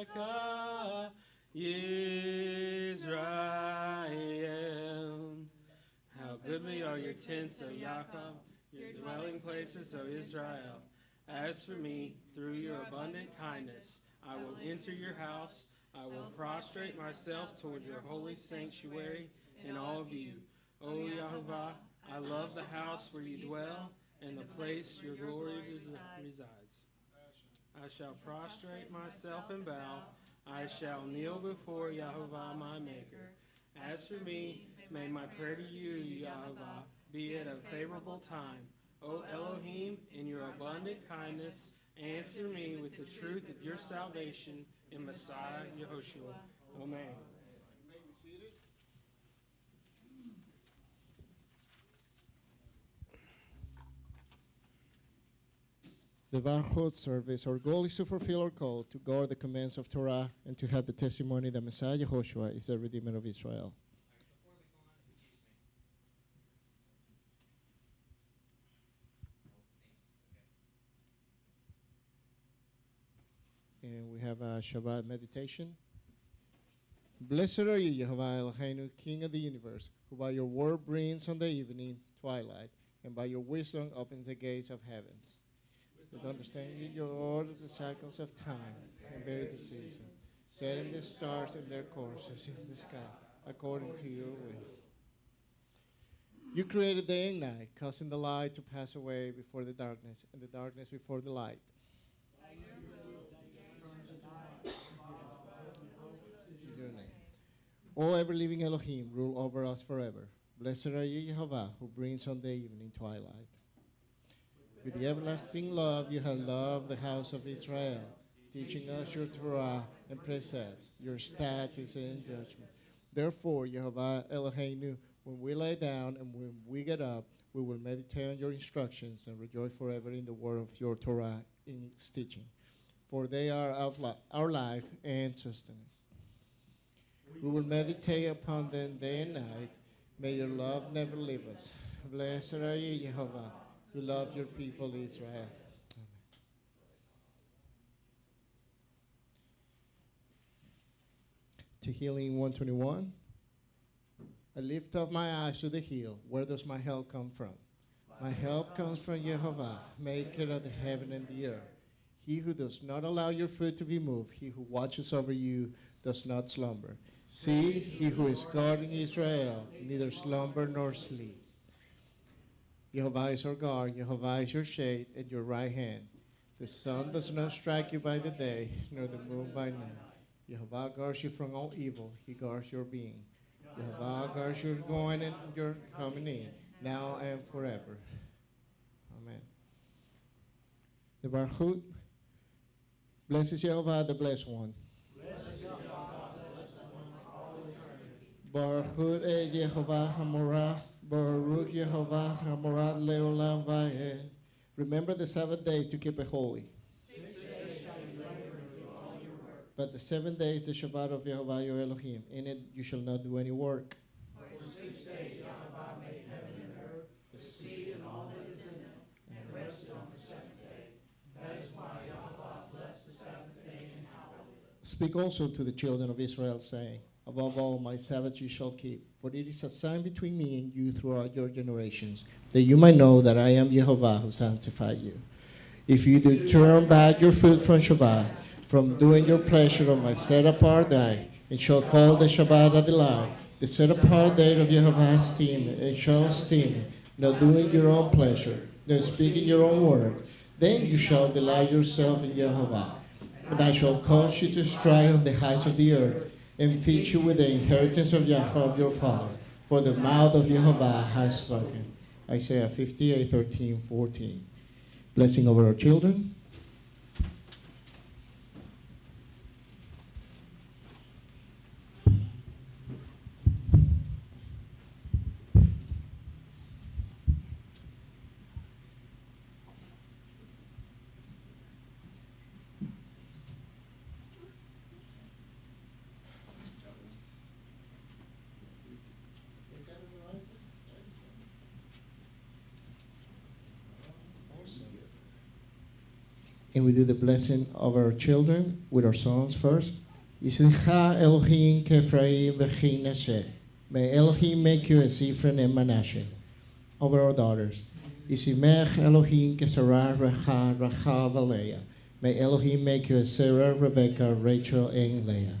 Lecha Yisrael. How goodly are your tents, O Yaakov, your dwelling places, O Israel. As for me, through your abundant kindness, I will enter your house. I will prostrate myself toward your holy sanctuary in all of you. O Yahovah, I love the house where you dwell and the place your glory resides. I shall prostrate myself and bow. I shall kneel before Yahovah my Maker. As for me, may my prayer to you, Yahovah, be at a favorable time. O Elohim, in your abundant kindness, answer me with the truth of your salvation in Messiah Yehoshua. Amen. The Barchot service, our goal is to fulfill our call to guard the commands of Torah and to have the testimony that Messiah Yehoshua is the Redeemer of Israel. And we have a Shabbat meditation. Blessed are you, Yehovah Eloheinu, King of the universe, who by your word brings on the evening twilight, and by your wisdom opens the gates of heavens. With understanding you order the cycles of time and vary the season, setting the stars in their courses in the sky according to your will. You created day and night, causing the light to pass away before the darkness, and the darkness before the light. Your name. O ever-living Elohim, rule over us forever. Blessed are you, Yehovah, who brings on the evening twilight. With the everlasting love you have loved the house of Israel, teaching us your Torah and precepts, your statutes and judgment. Therefore, Yehovah Eloheinu, when we lay down and when we get up, we will meditate on your instructions and rejoice forever in the word of your Torah in its teaching. For they are our life and sustenance. We will meditate upon them day and night. May your love never leave us. Blessed are you, Yehovah, who love your people Israel. Amen. Tehillim 121. I lift up my eyes to the hill. Where does my help come from? My help comes from Yehovah, maker of the heaven and the earth. He who does not allow your foot to be moved, he who watches over you, does not slumber. See, he who is guarding Israel, neither slumber nor sleeps. Yehovah is our guard, Yehovah is your shade at your right hand. The sun does not strike you by the day, nor the moon by night. Yehovah guards you from all evil, he guards your being. Yehovah guards your going and your coming in, now and forever. Amen. The Barchut. Blessed is Yehovah, the blessed one. Baruch Yehovah Hamorah, Baruch Yehovah Hamorah Leolam Vayed. Remember the Sabbath day to keep it holy. 6 days shall you labor and do all your work. But the 7 days the Shabbat of Yehovah your Elohim. In it you shall not do any work. For 6 days Yehovah made heaven and earth, the sea and all that is in them, and rested on the 7th day. That is why Yehovah blessed the Sabbath day and hallowed it. Speak also to the children of Israel, saying, above all, my Sabbath you shall keep, for it is a sign between me and you throughout your generations, that you might know that I am Yehovah who sanctified you. If you do turn back your foot from Shabbat, from doing your pleasure on my set-apart day, and shall call the Shabbat a delight, the set-apart day of Yehovah esteem, and shall esteem it, not doing your own pleasure, nor speaking your own words, then you shall delight yourself in Yehovah. And I shall cause you to strike on the heights of the earth, and feed you with the inheritance of Yaakov your father, for the mouth of Yehovah has spoken. Isaiah 58, 13, 14. Blessing over our children. And we do the blessing of our children with our sons first. Yisrael Elohim Kefraim V'Chinashe. May Elohim make you as Ephraim and Manasseh. Over our daughters. Yisimech Elohim Kesarah Rachel Valeah. May Elohim make you as Sarah, Rebecca, Rachel, and Leah.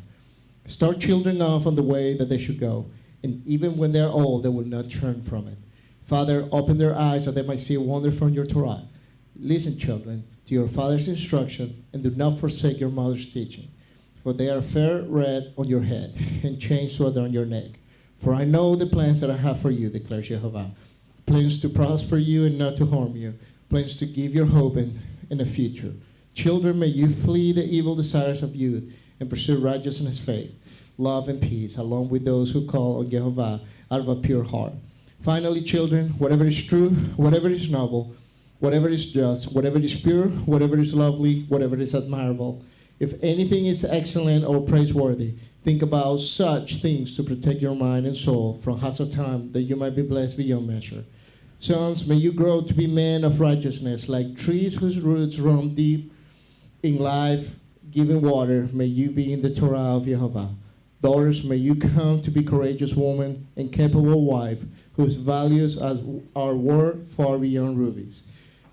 Start children off on the way that they should go, and even when they're old, they will not turn from it. Father, open their eyes that they might see a wonder from your Torah. Listen, children, to your father's instruction, and do not forsake your mother's teaching. For they are fair red on your head, and chains to adorn your neck. For I know the plans that I have for you, declares Jehovah. Plans to prosper you and not to harm you. Plans to give you hope and a future. Children, may you flee the evil desires of youth and pursue righteousness, faith, love, and peace, along with those who call on Jehovah out of a pure heart. Finally, children, whatever is true, whatever is noble, whatever is just, whatever is pure, whatever is lovely, whatever is admirable, if anything is excellent or praiseworthy, think about such things to protect your mind and soul from time, that you might be blessed beyond measure. Sons, may you grow to be men of righteousness, like trees whose roots run deep in life, giving water. May you be in the Torah of Jehovah. Daughters, may you come to be courageous woman and capable wife, whose values are worth far beyond rubies,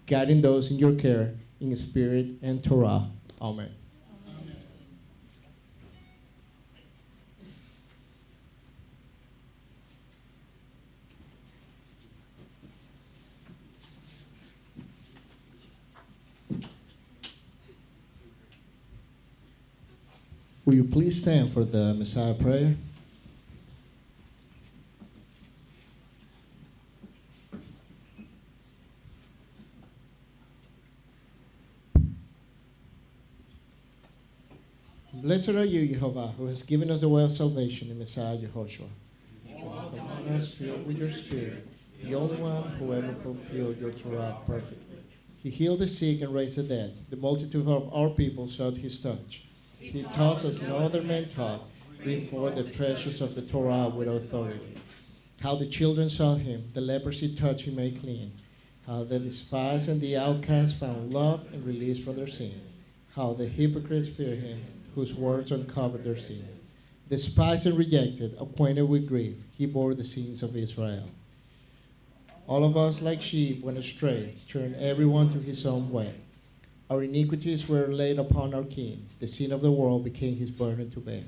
guiding those in your care in spirit and Torah. Amen. Will you please stand for the Messiah prayer? Blessed are you, Jehovah, who has given us the way of salvation in Messiah Yehoshua. Walk among us filled with your spirit, the only one who ever fulfilled your Torah perfectly. He healed the sick and raised the dead. The multitude of our people sought his touch. He taught us no other man taught, bring forth the treasures of the Torah with authority. How the children sought him, the leprosy touch he made clean. How the despised and the outcast found love and release from their sin. How the hypocrites fear him, whose words uncovered their sin. Despised and rejected, acquainted with grief, he bore the sins of Israel. All of us like sheep went astray, turned everyone to his own way. Our iniquities were laid upon our king. The sin of the world became his burden to bear.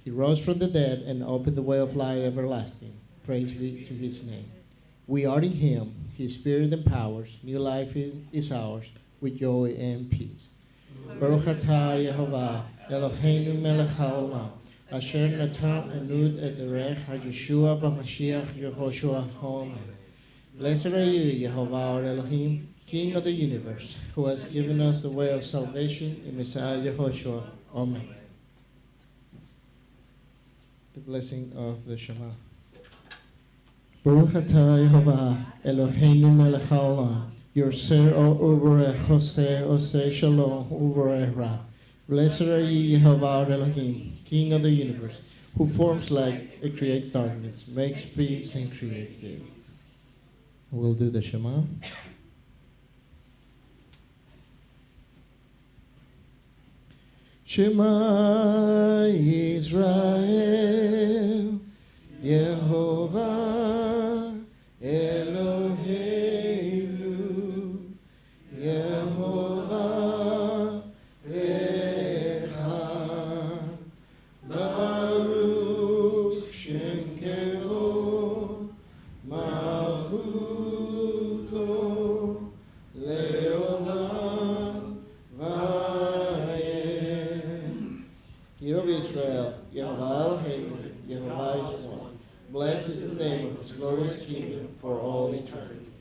He rose from the dead and opened the way of life everlasting. Praise be to his name. We are in him, his spirit empowers. New life is ours with joy and peace. Baruch atah Yehovah, Eloheinu melech haolam, asher natan anud et derech ha-Yeshua b'Mashiach Yehoshua Amen. Blessed are you, Yehovah our Elohim, King of the universe, who has given us the way of salvation in Messiah Yehoshua. Amen. The blessing of the Shema. Baruch atah Yehovah, Eloheinu melech haolam, Yoser o uberech Jose Ose Shalom uberech Ra. Blessed are you, Yehovah our Elohim, King of the universe, who forms light and creates darkness, makes peace and creates day. We'll do the Shema. Shema Israel, Yehovah Eloheinu, Yehovah Echad, Baruch Shem Kevod, Malchuto Leolam Vayem. Hear of Israel, Yehovah Eloheinu, Yehovah is one. Blessed is the name of his glorious kingdom for all eternity.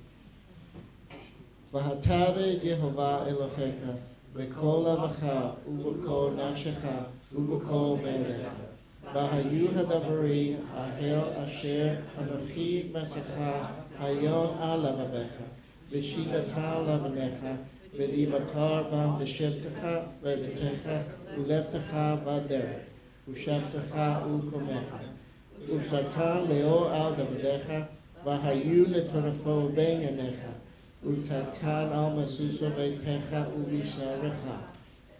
V'hatare Yehovah Elohecha, v'kol avacha, uv'kol nafshecha, uv'kol melecha. V'hayu hadabarim, ahel asher anochi masecha, hayon al lavavecha, v'shinatam lavanecha, v'divatar bam v'shevtecha, v'vetecha, u'leftecha v'derech, u'shavtecha u'komecha. Upsatan leo al davidecha, vahayu letorafo ben yanecha, Utatan al-masuso beitecha ubisharecha.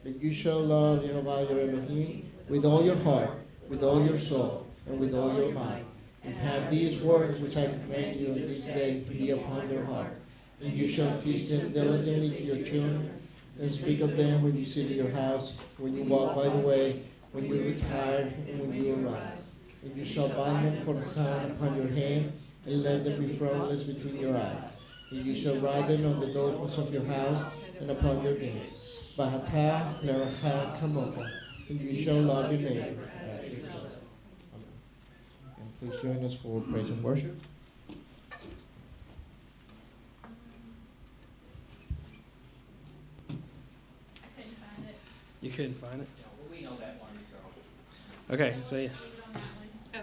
That you shall love Jehovah your Elohim with all your heart, with all your soul, and with all your mind. And have these words which I command you on this day be upon your heart. And you shall teach them diligently to your children, and speak of them when you sit in your house, when you walk by the way, when you retire, and when you arise. And you shall bind them for a sign upon your hand, and let them be frontlets between your eyes. And you shall write them on the doorposts of your house and upon your gates. Bahata leracha kamoka. And you shall love your neighbor as yourself. Amen. And please join us for praise and worship. You couldn't find it? We know that one, so. Okay, so yeah.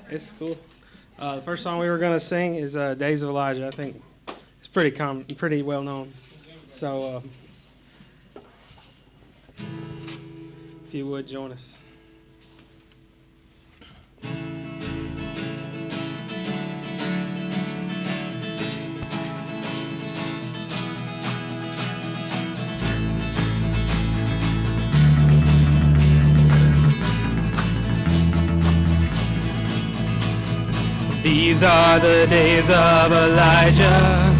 It's cool. The first song we were going to sing is Days of Elijah. I think it's pretty well known. So if you would join us. These are the days of Elijah,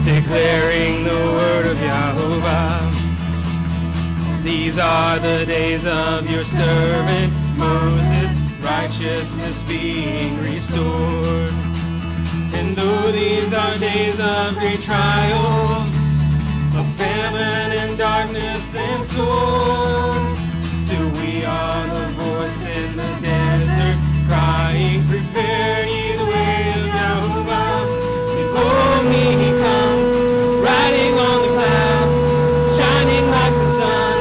declaring the word of Yahovah. These are the days of your servant Moses, righteousness being restored. And though these are days of great trials, of famine and darkness and sword, still we are the voice in the desert, crying, prepare ye the way of Yahovah. Behold, he comes, riding on the clouds, shining like the sun.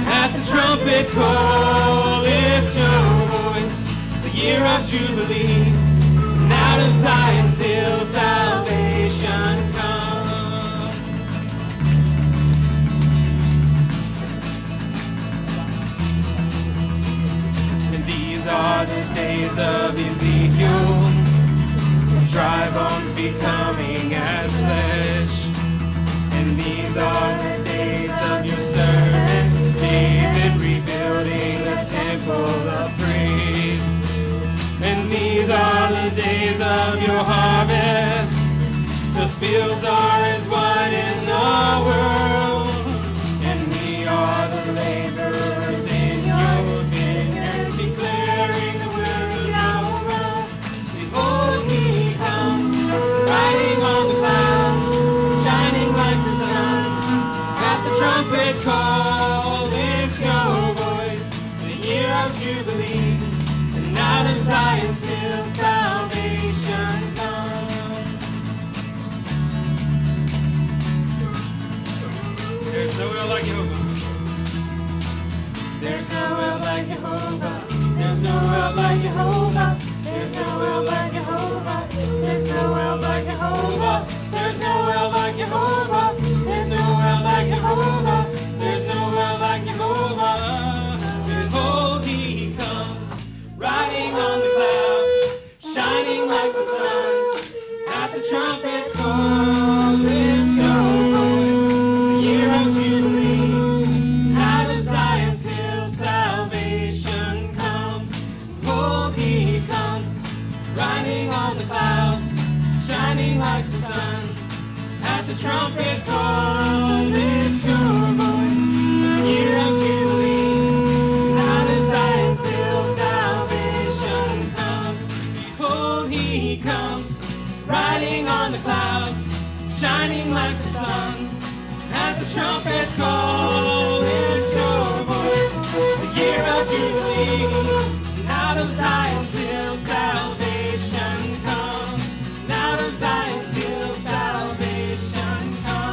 At the trumpet call, lift your voice. It's the year of Jubilee, and out of Zion's hill salvation comes. And these are the days of Ezekiel, dry bones becoming as flesh. And these are the days of your servant David, rebuilding the temple of praise. And these are the days of your harvest, the fields are as wide in the world, and we are the laborers in your vineyard, declaring the word of Yahweh. Behold, he comes, riding on the clouds, shining like the sun. At the trumpet call, lift your voice, the year of Jubilee, and out of Zion's hill salvation comes. There's no one like Jehovah. There's no one like Jehovah. There's no one like Jehovah. There's no one like Jehovah. There's no one like Jehovah. There's no one like Jehovah. There's no one like Jehovah. There's no one like Jehovah. Behold, he comes, riding on the clouds, shining like the sun. At the trumpet call, lift your voice. It's the year of Jubilee. Out of Zion's hill salvation comes. Behold, he comes, riding on the clouds, shining like the sun. At the trumpet call, lift your voice. It's the year of Jubilee. Out of Zion's hill salvation comes. Behold, he comes, riding on the clouds, shining like the sun. At the trumpet call, lift your voice. It's the year of Jubilee. Out of Zion's hill salvation comes. Out of Zion's hill salvation comes.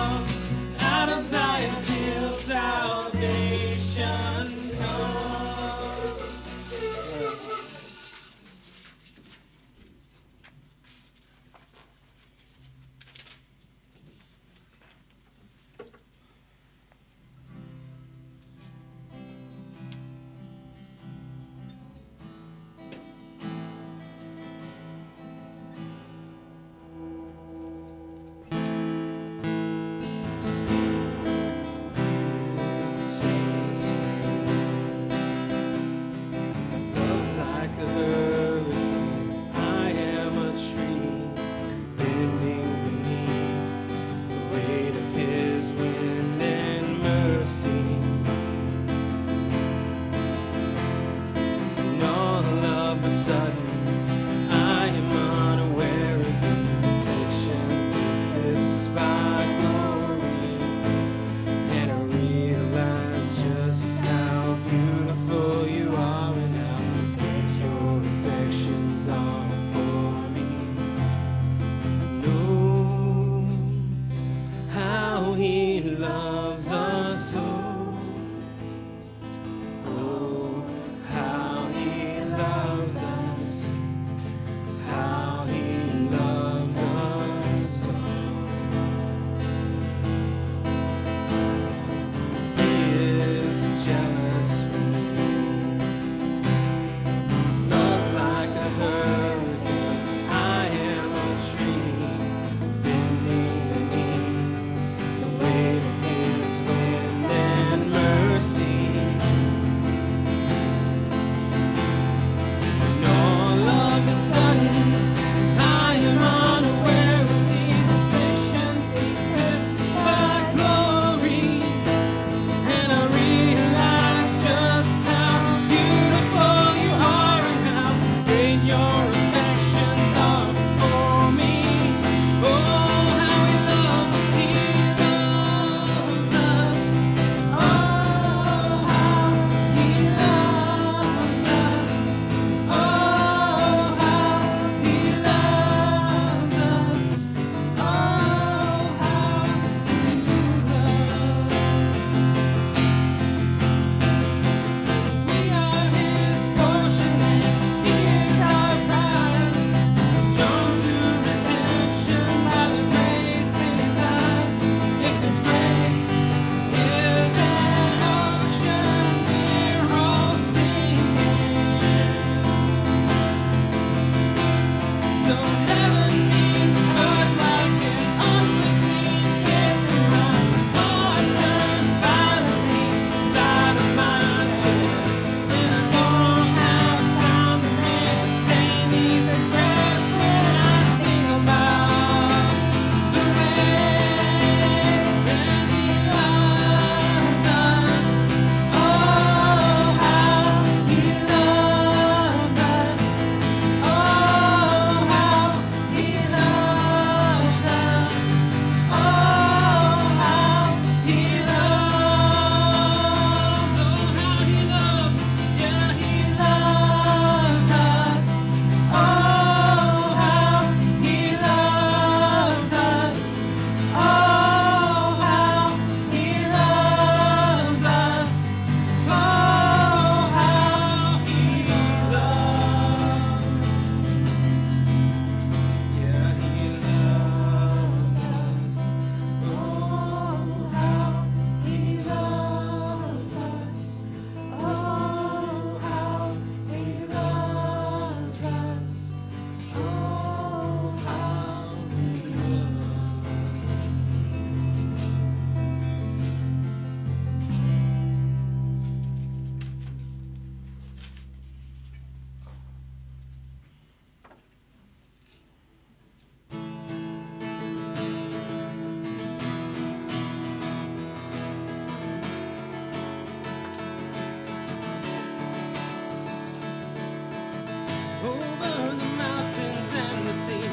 over the mountains and the sea.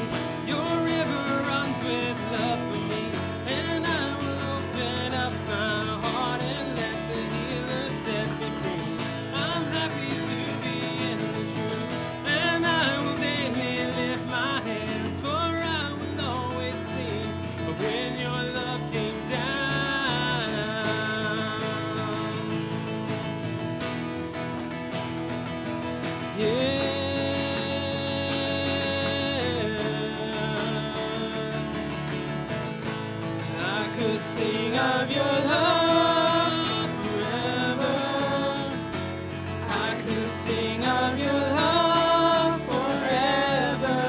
Your river runs with love for me, and I will open up my heart and let the healer set me free. I'm happy to be in the truth, and I will daily lift my hands, for I will always sing when your love came down. Yeah. Sing of your love forever. I could sing of your love forever.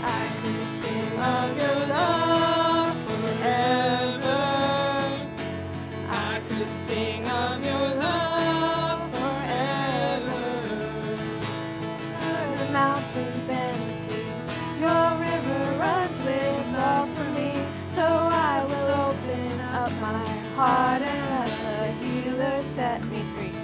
I could sing of your love forever. I could sing of your love forever. Over the mountains and the sea, your river runs with love for me. So I will open up my heart and let the healer set me free.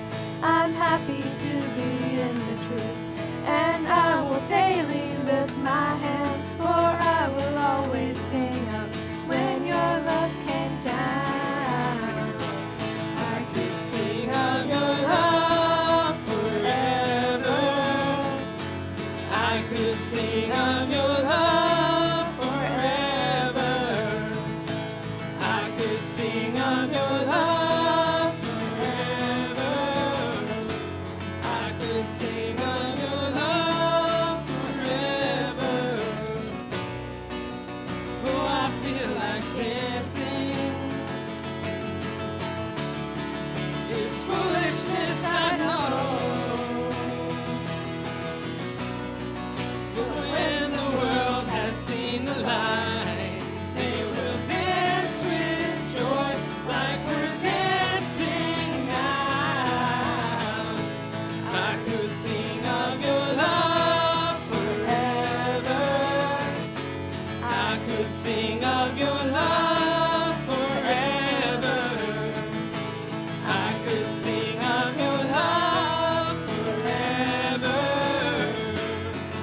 I'm happy to be in the truth, and I will daily lift my hands, for I will always sing of when your love came down. I could sing of your love forever. I could sing of your love forever. I could sing of your love forever. I could sing of your love forever. Oh, I feel like dancing. It's foolishness, I know. But when the world has seen the light, they will dance with joy like we're dancing now. I could sing of your love forever. I could sing of your love forever. I could sing of your love forever.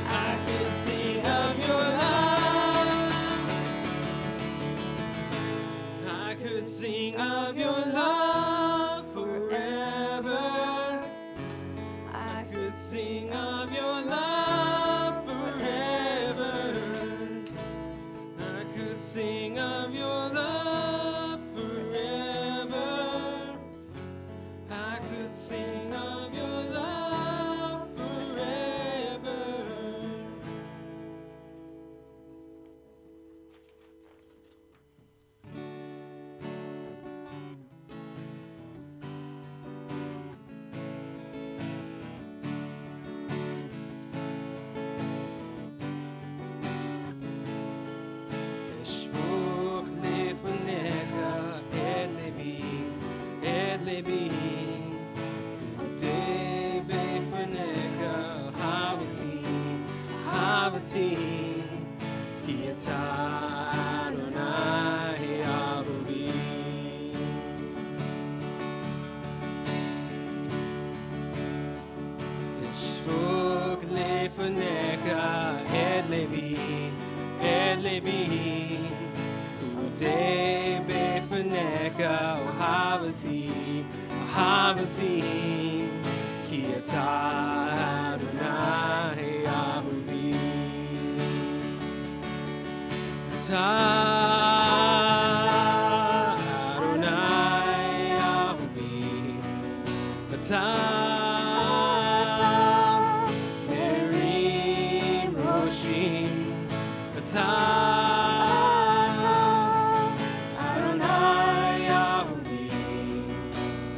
I could sing of your love. I could sing of your love forever. I could sing of your love forever. I could sing of your love forever. I could sing of your love forever. אשפוך לפניך את ליבי, אודה בפניך אהבתי, כי אתה אדוני אהובי. אשפוך לפניך את ליבי, אודה בפניך אהבתי, כי אתה אדוני אהובי. אתה אדוני אהובי, אתה מרים ראשי, אתה אדוני אהובי,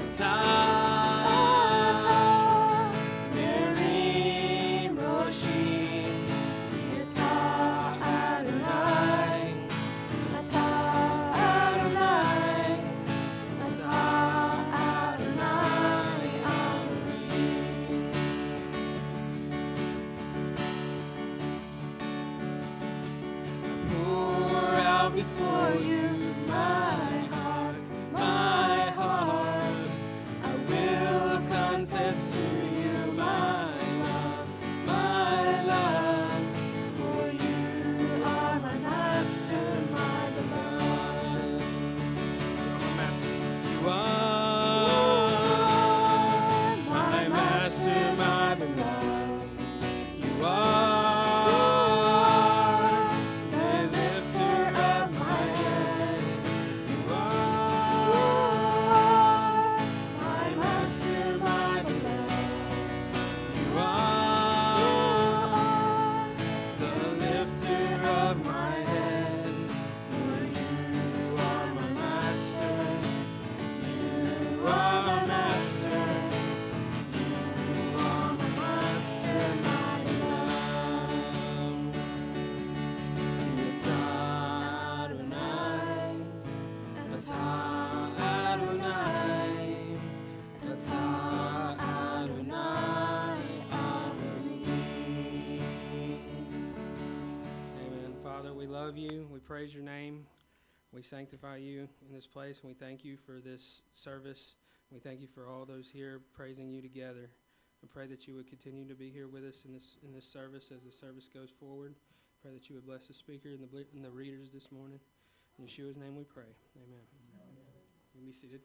אתה מרים ראשי, אתה אדוני, אתה אדוני, אתה אדוני אהובי. we praise your name. We sanctify you in this place, and we thank you for this service. We thank you for all those here praising you together. I pray that you would continue to be here with us in this service as the service goes forward. Pray that you would bless the speaker and the readers this morning. In Yeshua's name we pray. Amen. You can be seated.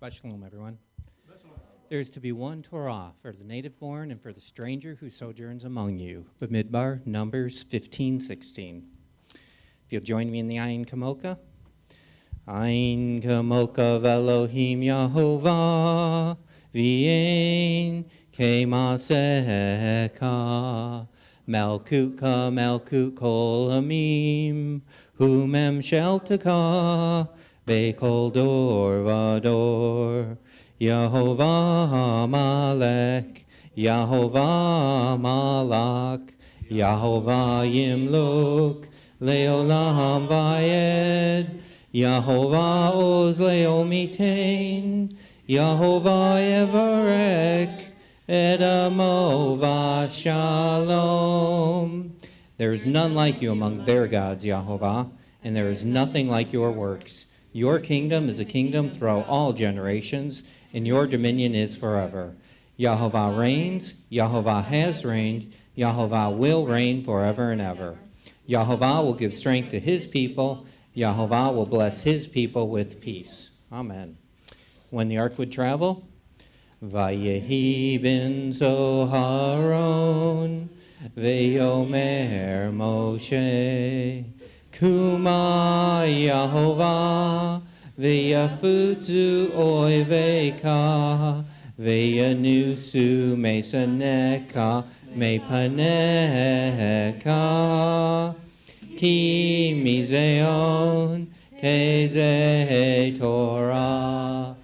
Shabbat shalom, everyone. There is to be one Torah for the native born and for the stranger who sojourns among you. Bamidbar, Numbers 15:16. If you'll join me in the Ayin Kamoka. Ayin Kamoka v'Elohim Yehovah v'yein kemaseka Malkutka Malkut kol amim hu memshelteka Be'kol dor vador, Yehovah Malek, Yehovah Malak, Yehovah Yimluk, Leolam Vayed, Yehovah Oz Leomitain, Yehovah Yevarek, Edamo Vashalom. There is none like you among their gods, Yehovah, and there is nothing like your works. Your kingdom is a kingdom throughout all generations, and your dominion is forever. Yehovah reigns, Yehovah has reigned, Yehovah will reign forever and ever. Yehovah will give strength to his people, Yehovah will bless his people with peace. Amen. When the ark would travel, Vayehi ben Zoharon, Veyomer Moshe, Kuma Yehovah, Veyafutzu oiveka, Veyanusu mesaneka, mepaneka, Ki mizeon teze Torah,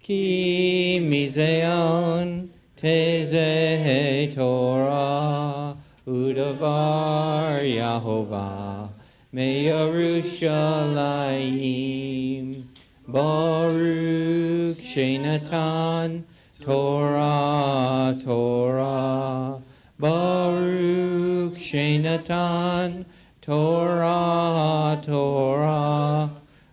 Ki mizeon teze Torah, Udavar Yehovah. May Yerushalayim Baruch Shenatan Torah Torah Baruch Shenatan Torah Torah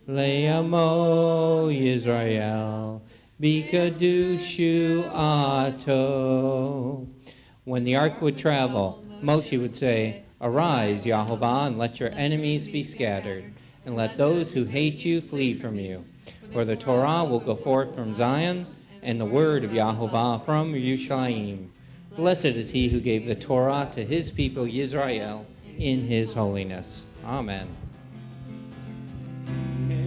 Le'amo Yisrael Bikadushu Ato. When the ark would travel, Moshe would say, Arise, Yehovah, and let your enemies be scattered, and let those who hate you flee from you. For the Torah will go forth from Zion, and the word of Yehovah from Yerushalayim. Blessed is he who gave the Torah to his people Yisrael in his holiness. Amen. Amen.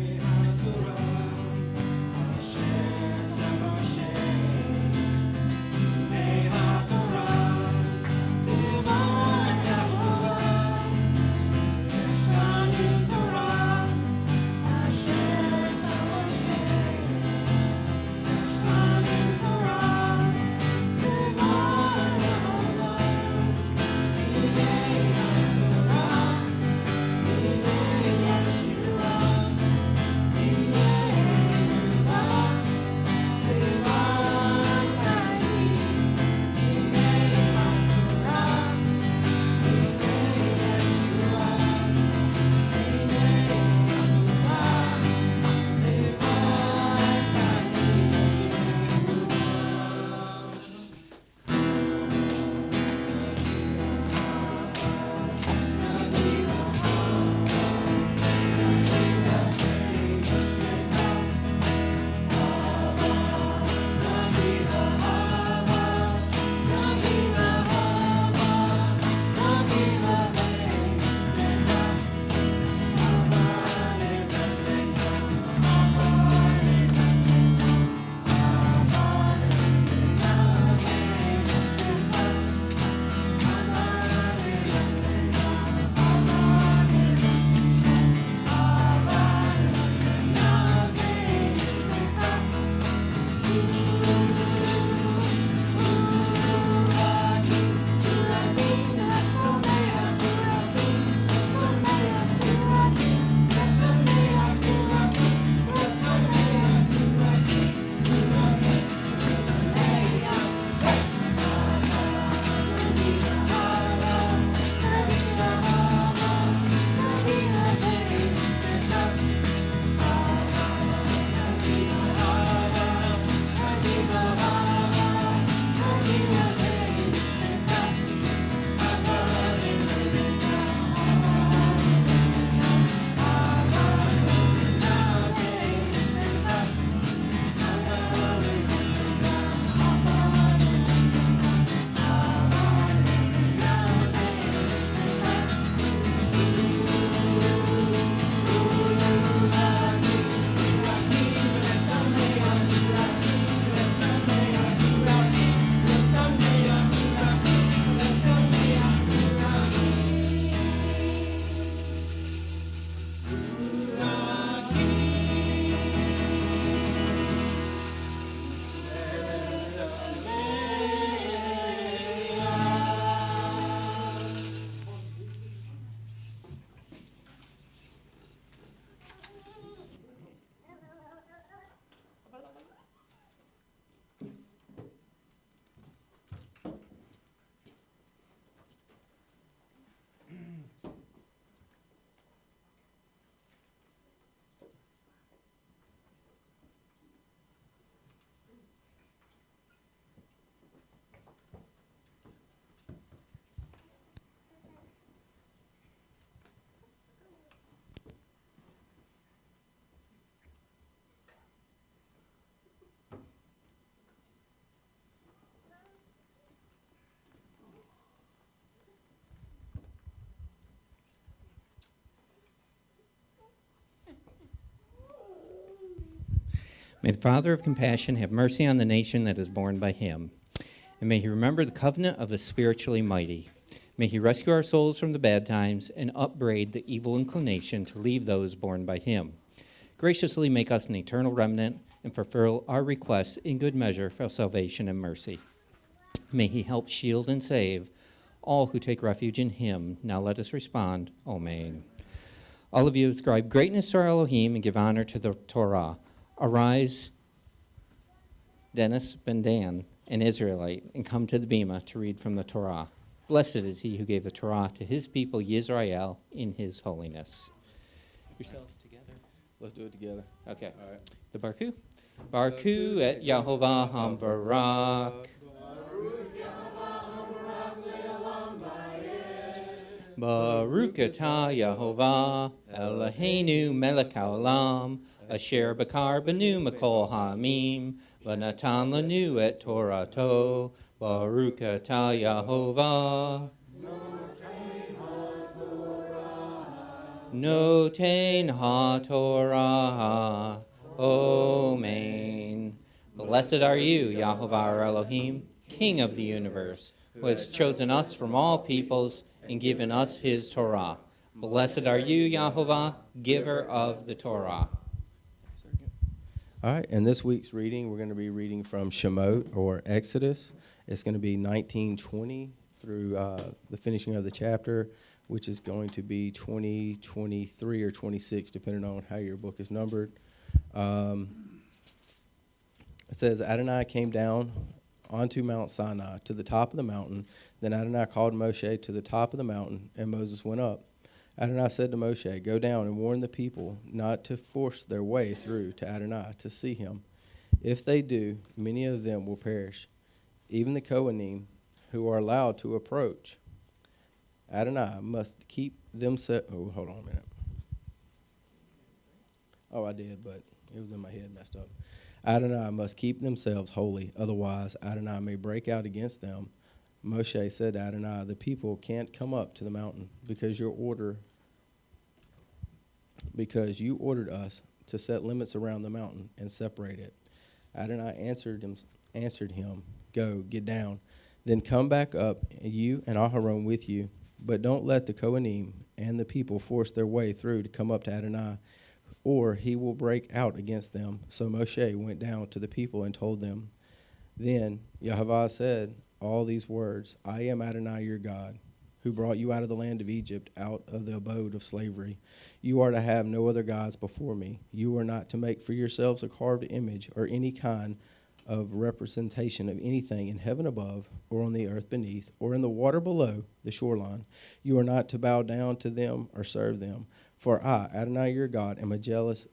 May the Father of compassion have mercy on the nation that is born by him. And may he remember the covenant of the spiritually mighty. May he rescue our souls from the bad times and upbraid the evil inclination to leave those born by him. Graciously make us an eternal remnant and fulfill our requests in good measure for salvation and mercy. May he help shield and save all who take refuge in him. Now let us respond, Amen. All of you ascribe greatness to our Elohim and give honor to the Torah. Arise, Dennis Ben Dan, an Israelite, and come to the Bema to read from the Torah. Blessed is he who gave the Torah to his people Yisrael in his holiness. Yourself together. Let's do it together. Okay. All right. The Barku. Barku et Yahovah Hamvarak. Baruch atah Yahovah Eloheinu melech haolam asher bakar benu makol ha'amim v'natan lanu et Torato. Baruch atah Yahovah Noten ha-Torah. Amen. Blessed are you, Yahovah our Elohim, King of the universe, who has chosen us from all peoples and given us his Torah. Blessed are you, Yahovah, giver of the Torah. All right, and this week's reading, we're going to be reading from Shemot, or Exodus. It's going to be 19:20 through the finishing of the chapter, which is going to be 23 or 26, depending on how your book is numbered. It says, Adonai came down onto Mount Sinai, to the top of the mountain. Then Adonai called Moshe to the top of the mountain, and Moses went up. Adonai said to Moshe, go down and warn the people not to force their way through to Adonai to see him. If they do, many of them will perish, even the Kohanim, who are allowed to approach. Adonai must keep themselves. Oh, hold on a minute. Oh, I did, but it was in my head, messed up. Adonai must keep themselves holy, otherwise Adonai may break out against them. Moshe said to Adonai, the people can't come up to the mountain because you ordered us to set limits around the mountain and separate it. Adonai answered him, go, get down, then come back up, you and Aharon with you. But don't let the Kohanim and the people force their way through to come up to Adonai, or he will break out against them. So Moshe went down to the people and told them. Then Yahovah said all these words, I am Adonai your God, who brought you out of the land of Egypt, out of the abode of slavery. You are to have no other gods before me. You are not to make for yourselves a carved image or any kind of representation of anything in heaven above, or on the earth beneath, or in the water below the shoreline. You are not to bow down to them or serve them. For I, Adonai your God, am a jealous,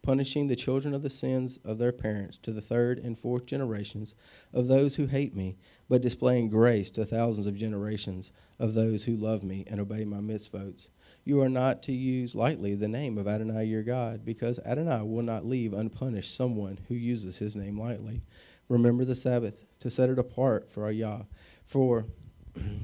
punishing the children of the sins of their parents to the third and fourth generations of those who hate me, but displaying grace to thousands of generations of those who love me and obey my mitzvot. You are not to use lightly the name of Adonai your God, because Adonai will not leave unpunished someone who uses his name lightly. Remember the Sabbath, to set it apart for Yah. For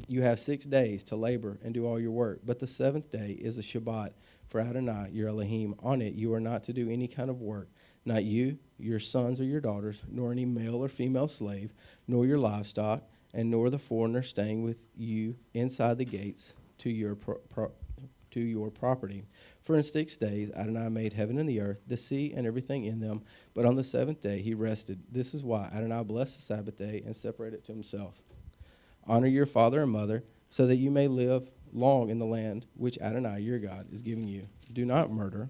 you have 6 days to labor and do all your work, but the seventh day is a Shabbat for Adonai your Elohim. On it you are not to do any kind of work, not you, your sons or your daughters, nor any male or female slave, nor your livestock, and nor the foreigner staying with you inside the gates to your property. For in 6 days Adonai made heaven and the earth, the sea and everything in them, but on the seventh day he rested. This is why Adonai blessed the Sabbath day and separated it to himself. Honor your father and mother, so that you may live long in the land which Adonai your God is giving you. Do not murder,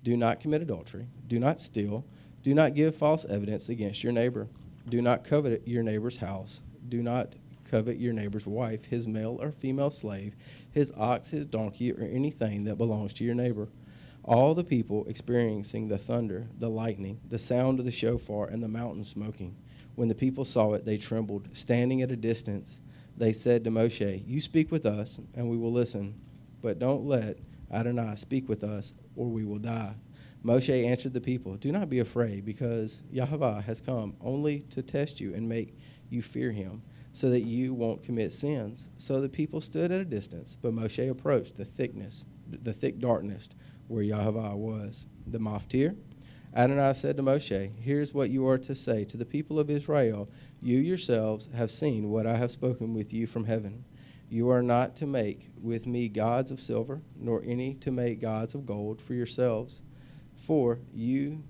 do not commit adultery, do not steal, do not give false evidence against your neighbor, do not covet your neighbor's house, do not covet your neighbor's wife, his male or female slave, his ox, his donkey, or anything that belongs to your neighbor. All the people experiencing the thunder, the lightning, the sound of the shofar, and the mountain smoking. When the people saw it, they trembled. Standing at a distance, they said to Moshe, you speak with us, and we will listen. But don't let Adonai speak with us, or we will die. Moshe answered the people, do not be afraid, because Yahovah has come only to test you and make you fear him, so that you won't commit sins. So the people stood at a distance, but Moshe approached the thick darkness where Yahovah was. The maftir, Adonai said to Moshe, here's what you are to say to the people of Israel. You yourselves have seen what I have spoken with you from heaven. You are not to make with me gods of silver, nor any to make gods of gold for yourselves. For you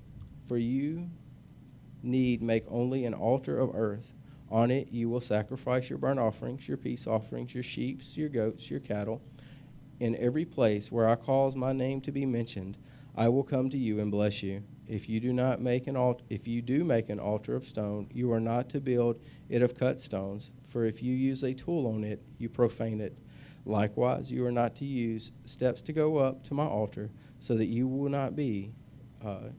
need make only an altar of earth. On it you will sacrifice your burnt offerings, your peace offerings, your sheep, your goats, your cattle. In every place where I cause my name to be mentioned, I will come to you and bless you. If you do make an altar of stone, you are not to build it of cut stones, for if you use a tool on it, you profane it. Likewise, you are not to use steps to go up to my altar, so that you will not be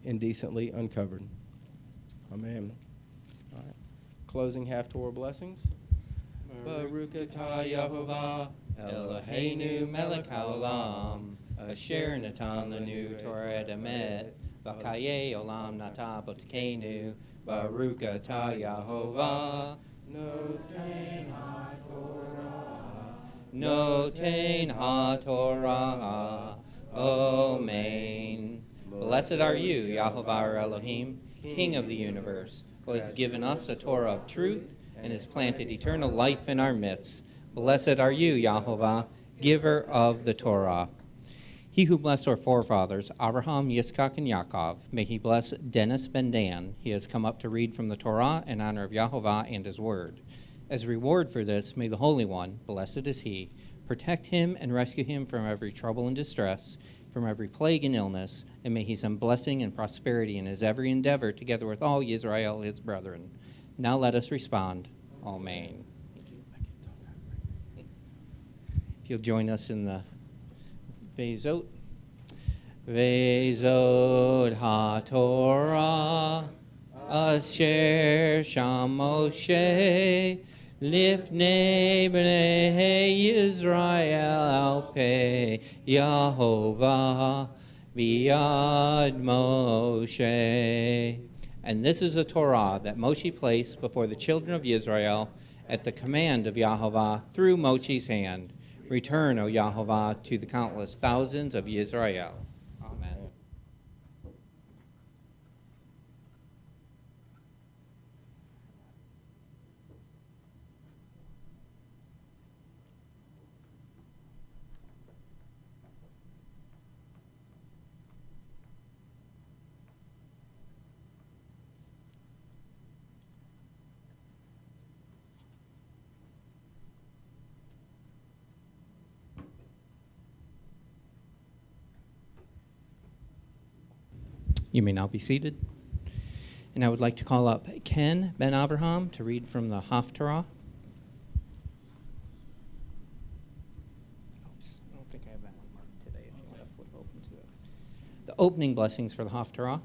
indecently uncovered. Amen. All right. Closing half-Torah blessings. Baruch atah Yehovah Eloheinu melech haolam, asher natan lanu Torah emet, v'kaye olam nata botkenu, Baruch atah Yehovah. Noten HaTorah. Amen. Blessed are you, Yahovah our Elohim, King of the universe, who has given us a Torah of truth and has planted eternal life in our midst. Blessed are you, Yahovah, giver of the Torah. He who blessed our forefathers, Abraham, Yitzchak, and Yaakov, may he bless Dennis Ben Dan. He has come up to read from the Torah in honor of Yahovah and his word. As a reward for this, may the Holy One, blessed is he, protect him and rescue him from every trouble and distress, from every plague and illness, and may he send blessing and prosperity in his every endeavor, together with all Yisrael, his brethren. Now let us respond. Amen. If you'll join us in the Vezot. Vezot HaTorah, Asher Sham Moshe, Lifnei Bnei Yisrael al Pei Yehovah Biyad Moshe. And this is the Torah that Moshe placed before the children of Israel at the command of Yehovah through Moshe's hand. Return, O Yehovah, to the countless thousands of Israel. Amen. You may now be seated. And I would like to call up Ken Ben Avraham to read from the Haftarah. Oops, I don't think I have that one marked today, if you want to flip open to it. The opening blessings for the Haftarah.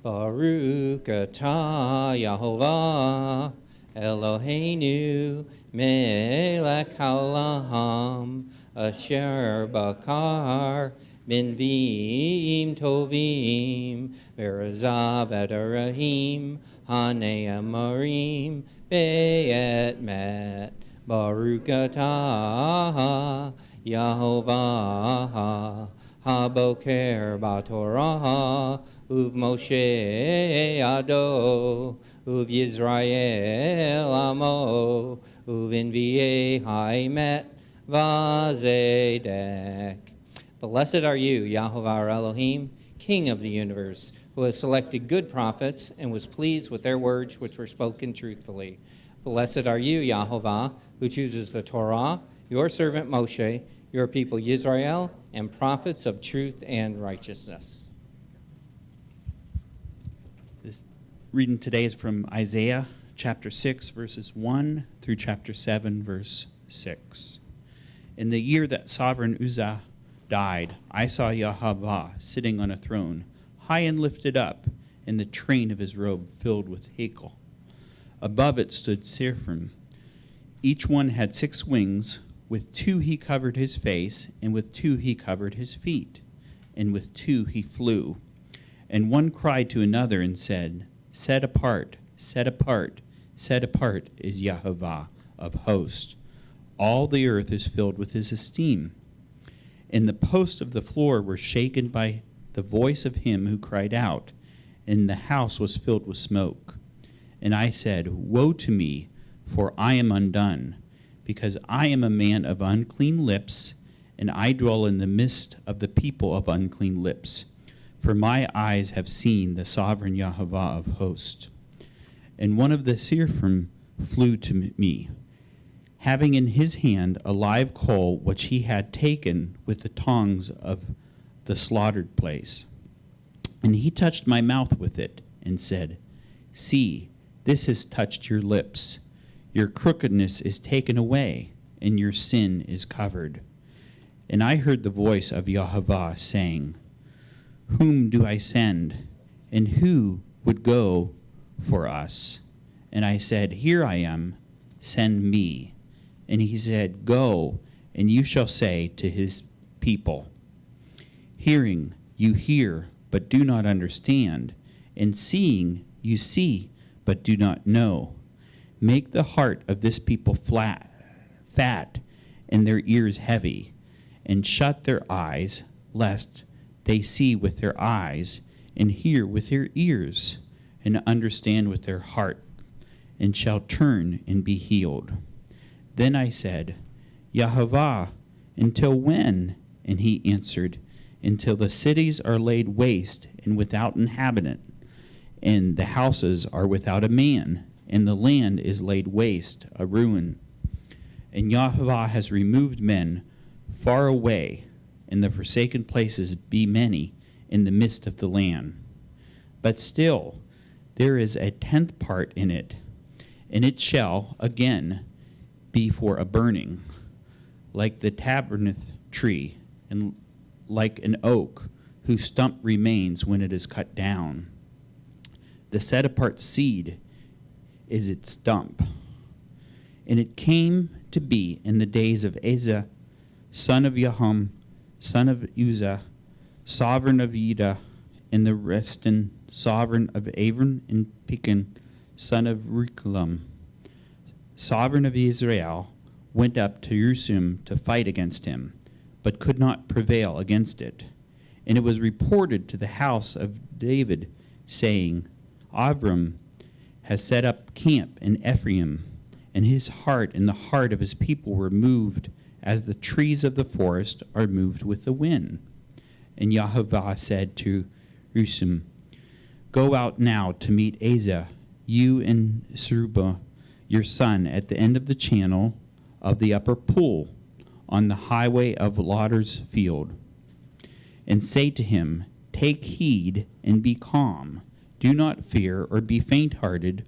Baruch atah Yehovah Eloheinu melech haolam asher bakar Minvim tovim, v'razav adarahim, hanei amarim, be'et met, Baruch atah Yehovah, haboker b'torah, uv Moshe ado, uv Yisrael amo, uv inviei haimet, vazedek. Blessed are you, Yahovah our Elohim, King of the universe, who has selected good prophets and was pleased with their words which were spoken truthfully. Blessed are you, Yahovah, who chooses the Torah, your servant Moshe, your people Yisrael, and prophets of truth and righteousness. This reading today is from Isaiah chapter 6, verses 1 through chapter 7, verse 6. In the year that sovereign Uzzah died, I saw Yehovah sitting on a throne, high and lifted up, and the train of his robe filled with hakel. Above it stood seraphim. Each one had 6 wings. With 2 he covered his face, and with 2 he covered his feet, and with 2 he flew. And one cried to another and said, Set apart, set apart, set apart is Yehovah of hosts. All the earth is filled with his esteem. And the posts of the floor were shaken by the voice of him who cried out, and the house was filled with smoke. And I said, Woe to me, for I am undone, because I am a man of unclean lips, and I dwell in the midst of the people of unclean lips. For my eyes have seen the sovereign Yahovah of hosts. And one of the seraphim flew to me, having in his hand a live coal which he had taken with the tongs of the slaughtered place. And he touched my mouth with it, and said, See, this has touched your lips. Your crookedness is taken away, and your sin is covered. And I heard the voice of Yahovah saying, Whom do I send, and who would go for us? And I said, Here I am, send me. And he said, Go, and you shall say to his people, Hearing, you hear, but do not understand, and seeing, you see, but do not know. Make the heart of this people fat, and their ears heavy, and shut their eyes, lest they see with their eyes, and hear with their ears, and understand with their heart, and shall turn and be healed. Then I said, Yahovah, until when? And he answered, Until the cities are laid waste and without inhabitant, and the houses are without a man, and the land is laid waste, a ruin. And Yahovah has removed men far away, and the forsaken places be many in the midst of the land. But still there is a 10th part in it, and it shall again be for a burning, like the tabernacle tree, and like an oak whose stump remains when it is cut down. The set apart seed is its stump. And it came to be in the days of Asa, son of Yaham, son of Uzzah, sovereign of Judah, and the Restin, sovereign of Avon and Pekin, son of Rechalam, sovereign of Israel, went up to Jerusalem to fight against him, but could not prevail against it. And it was reported to the house of David, saying, Avram has set up camp in Ephraim, and his heart and the heart of his people were moved, as the trees of the forest are moved with the wind. And Yahovah said to Jerusalem, Go out now to meet Asa, you and Zerubbabel, your son, at the end of the channel of the upper pool, on the highway of Lauder's field. And say to him, Take heed and be calm. Do not fear or be faint-hearted,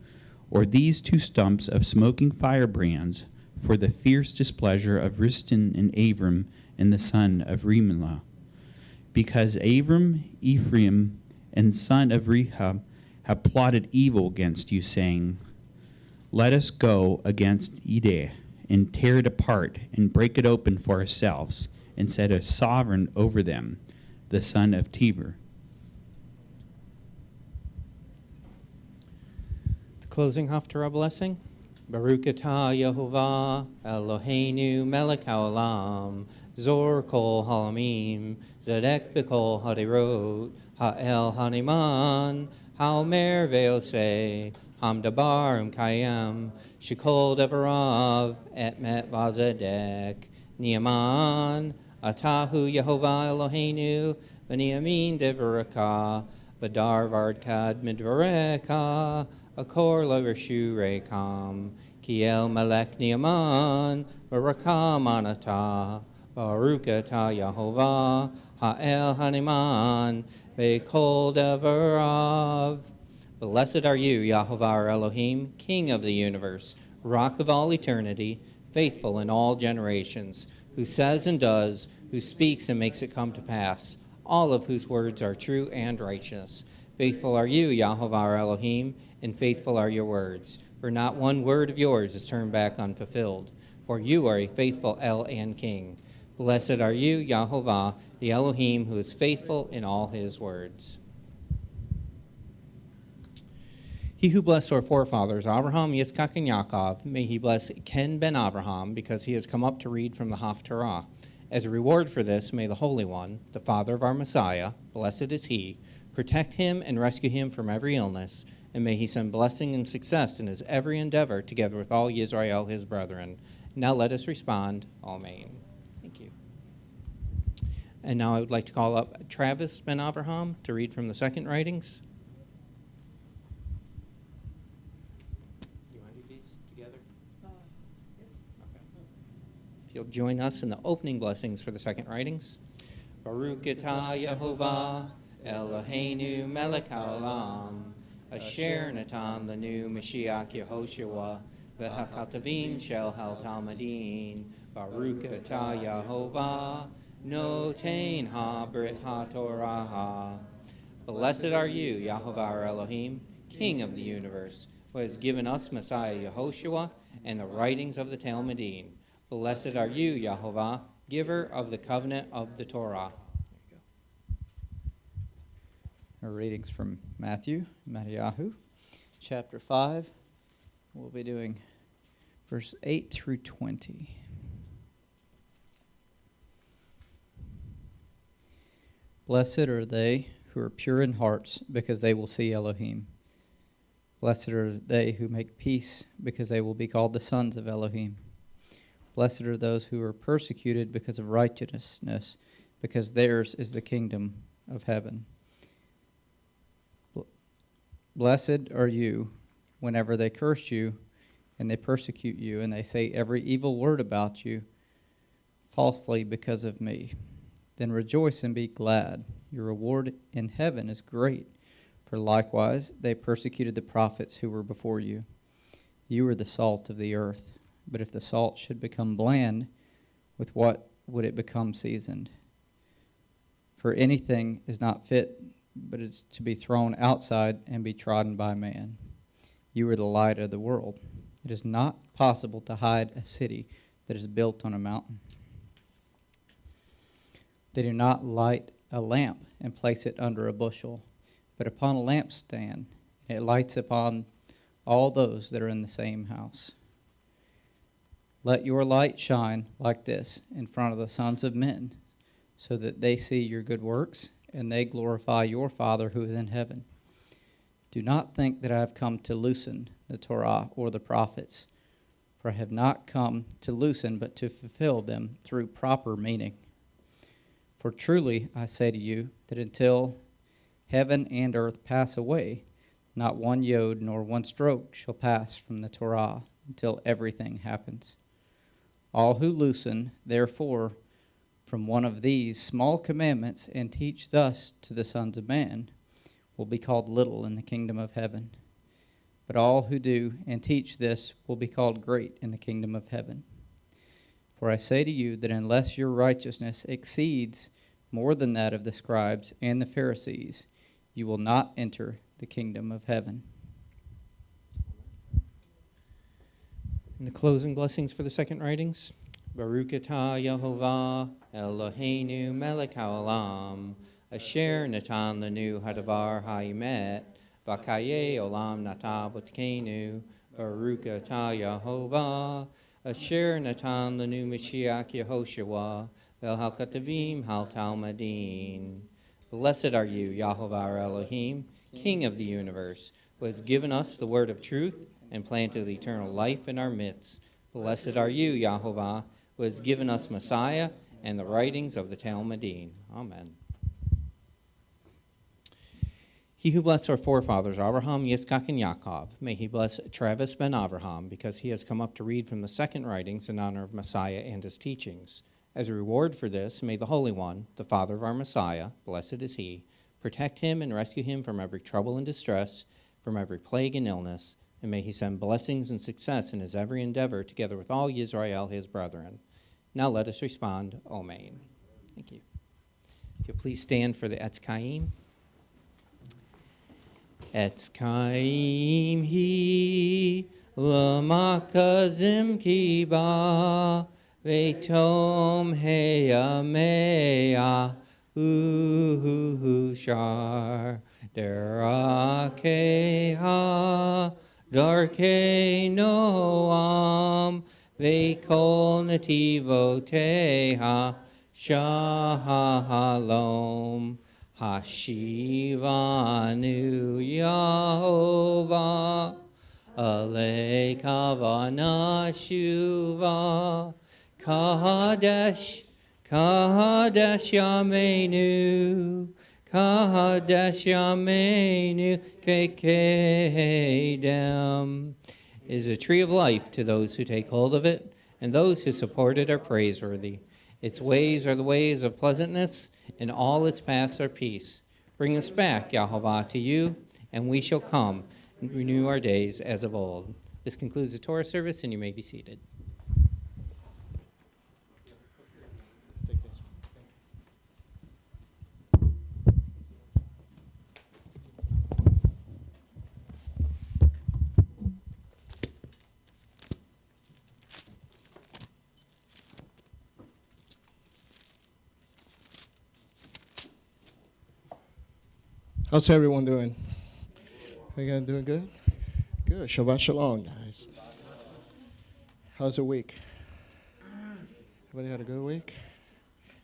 or these 2 stumps of smoking firebrands, for the fierce displeasure of Riston and Avram and the son of Remelah. Because Avram, Ephraim, and son of Rehab have plotted evil against you, saying, Let us go against Edeh, and tear it apart, and break it open for ourselves, and set a sovereign over them, the son of Tiber. The closing Haftarah blessing. Baruch atah Yehovah Eloheinu melech haolam, zor kol halamim, zedek b'kol hadirot, ha'el haniman, ha'omer ve'oseh, hamdabar kayam, shekol devarav, et met vazedek, niaman, atahu Yehovah Eloheinu, v'niamin devaraka, v'dar vardkad midvareka, Akor levershu rekam, kiel melech niaman, varakam anata, baruch atah Yehovah, ha'el haniman, ve'kol devarav. Blessed are you, Yahovah our Elohim, King of the universe, Rock of all eternity, faithful in all generations, who says and does, who speaks and makes it come to pass, all of whose words are true and righteous. Faithful are you, Yahovah our Elohim, and faithful are your words. For not one word of yours is turned back unfulfilled. For you are a faithful El and King. Blessed are you, Yahovah, the Elohim, who is faithful in all his words. He who blessed our forefathers, Abraham, Yitzchak, and Yaakov, may he bless Ken ben Abraham, because he has come up to read from the Haftarah. As a reward for this, may the Holy One, the Father of our Messiah, blessed is he, Protect him and rescue him from every illness, and may he send blessing and success in his every endeavor, together with all Yisrael, his brethren. Now let us respond, Amen. Thank you. And now I would like to call up Travis Ben Avraham to read from the second writings. You want to do these together? Okay. If you'll join us in the opening blessings for the second writings. Baruch atah Yehovah, Eloheinu melech haolam, asher natan lanu Mashiach Yehoshua, v'hakatavim shel ha-talmidin, Baruch atah Yehovah, noten ha-brit ha-torah. Blessed are you, Yahovah our Elohim, King of the universe, who has given us Messiah Yehoshua and the writings of the Talmudin. Blessed are you, Yahovah, giver of the covenant of the Torah. Our readings from Matthew, chapter 5. We'll be doing verse 8 through 20. Blessed are they who are pure in hearts, because they will see Elohim. Blessed are they who make peace, because they will be called the sons of Elohim. Blessed are those who are persecuted because of righteousness, because theirs is the kingdom of heaven. Blessed are you whenever they curse you and they persecute you and they say every evil word about you falsely because of me. Then rejoice and be glad. Your reward in heaven is great, for likewise they persecuted the prophets who were before you. You are the salt of the earth, but if the salt should become bland, with what would it become seasoned? For anything is not fit but it's to be thrown outside and be trodden by man. You are the light of the world. It is not possible to hide a city that is built on a mountain. They do not light a lamp and place it under a bushel, but upon a lampstand, and it lights upon all those that are in the same house. Let your light shine like this in front of the sons of men, so that they see your good works and they glorify your Father who is in heaven. Do not think that I have come to loosen the Torah or the prophets, for I have not come to loosen but to fulfill them through proper meaning. For truly I say to you that until heaven and earth pass away, not one yod nor one stroke shall pass from the Torah until everything happens. All who loosen, therefore, from one of these small commandments and teach thus to the sons of man will be called little in the kingdom of heaven. But all who do and teach this will be called great in the kingdom of heaven. For I say to you that unless your righteousness exceeds more than that of the scribes and the Pharisees, you will not enter the kingdom of heaven. And the closing blessings for the second writings. Baruch atah Yehovah, Eloheinu melech haolam, asher natan lanu hadavar ha'imet, v'kaye olam nata b'tkenu, Baruch atah Yehovah, asher natan lanu Mashiach Yehoshua, v'hakatavim ha-talmidin. Blessed are you, Yahovah our Elohim, King of the universe, who has given us the word of truth and planted eternal life in our midst. Blessed are you, Yahovah, who has given us Messiah and the writings of the Talmudin. Amen. He who blessed our forefathers, Abraham, Yitzchak, and Yaakov, may he bless Travis ben Avraham, because he has come up to read from the second writings in honor of Messiah and his teachings. As a reward for this, may the Holy One, the Father of our Messiah, blessed is he, protect him and rescue him from every trouble and distress, from every plague and illness, and may he send blessings and success in his every endeavor, together with all Yisrael, his brethren. Now let us respond, Amen. Thank you. If you'll please stand for the Etz Chaim. Etz Chaim hi l'makazim kiba v'tom heyamea shar derakeha darkei noam ve'kol nativoteha shalom Hashivanu Yahovah, Alei Kavana Shuva, Kadesh, Kadesh Yameinu, Kadesh Yameinu, Kekedem, is a tree of life to those who take hold of it, and those who support it are praiseworthy. Its ways are the ways of pleasantness, and all its paths are peace. Bring us back, Yahovah, to you, and we shall come and renew our days as of old. This concludes the Torah service, and you may be seated. How's everyone doing? You guys doing good? Good. Shabbat shalom, guys. How's the week? Everybody had a good week?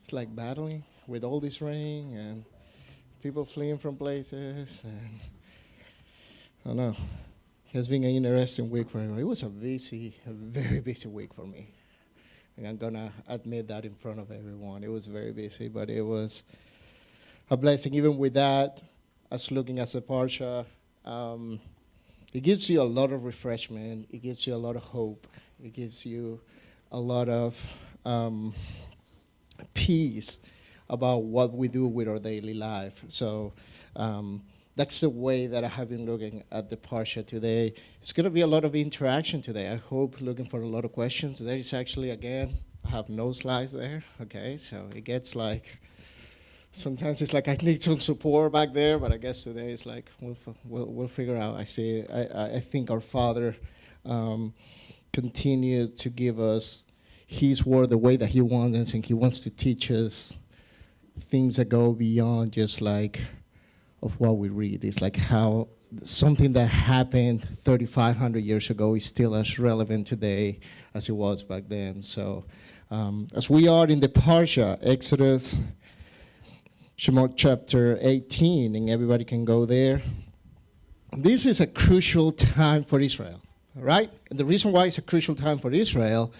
It's like battling with all this rain and people fleeing from places. And I don't know. It has been an interesting week for everyone. It was a very busy week for me. And I'm going to admit that in front of everyone. It was very busy, but it was a blessing. Even with that, as looking at the Parsha, it gives you a lot of refreshment. It gives you a lot of hope. It gives you a lot of peace about what we do with our daily life. So that's the way that I have been looking at the Parsha today. It's going to be a lot of interaction today. I hope, looking for a lot of questions. There is actually, again, I have no slides there. Okay, so it gets like, sometimes it's like I need some support back there, but I guess today it's like we'll figure out. I think our Father continues to give us His word the way that He wants us, and He wants to teach us things that go beyond just like of what we read. It's like how something that happened 3,500 years ago is still as relevant today as it was back then. So as we are in the Parsha, Exodus, Shemot chapter 18, and everybody can go there. This is a crucial time for Israel, right? And the reason why it's a crucial time for Israel,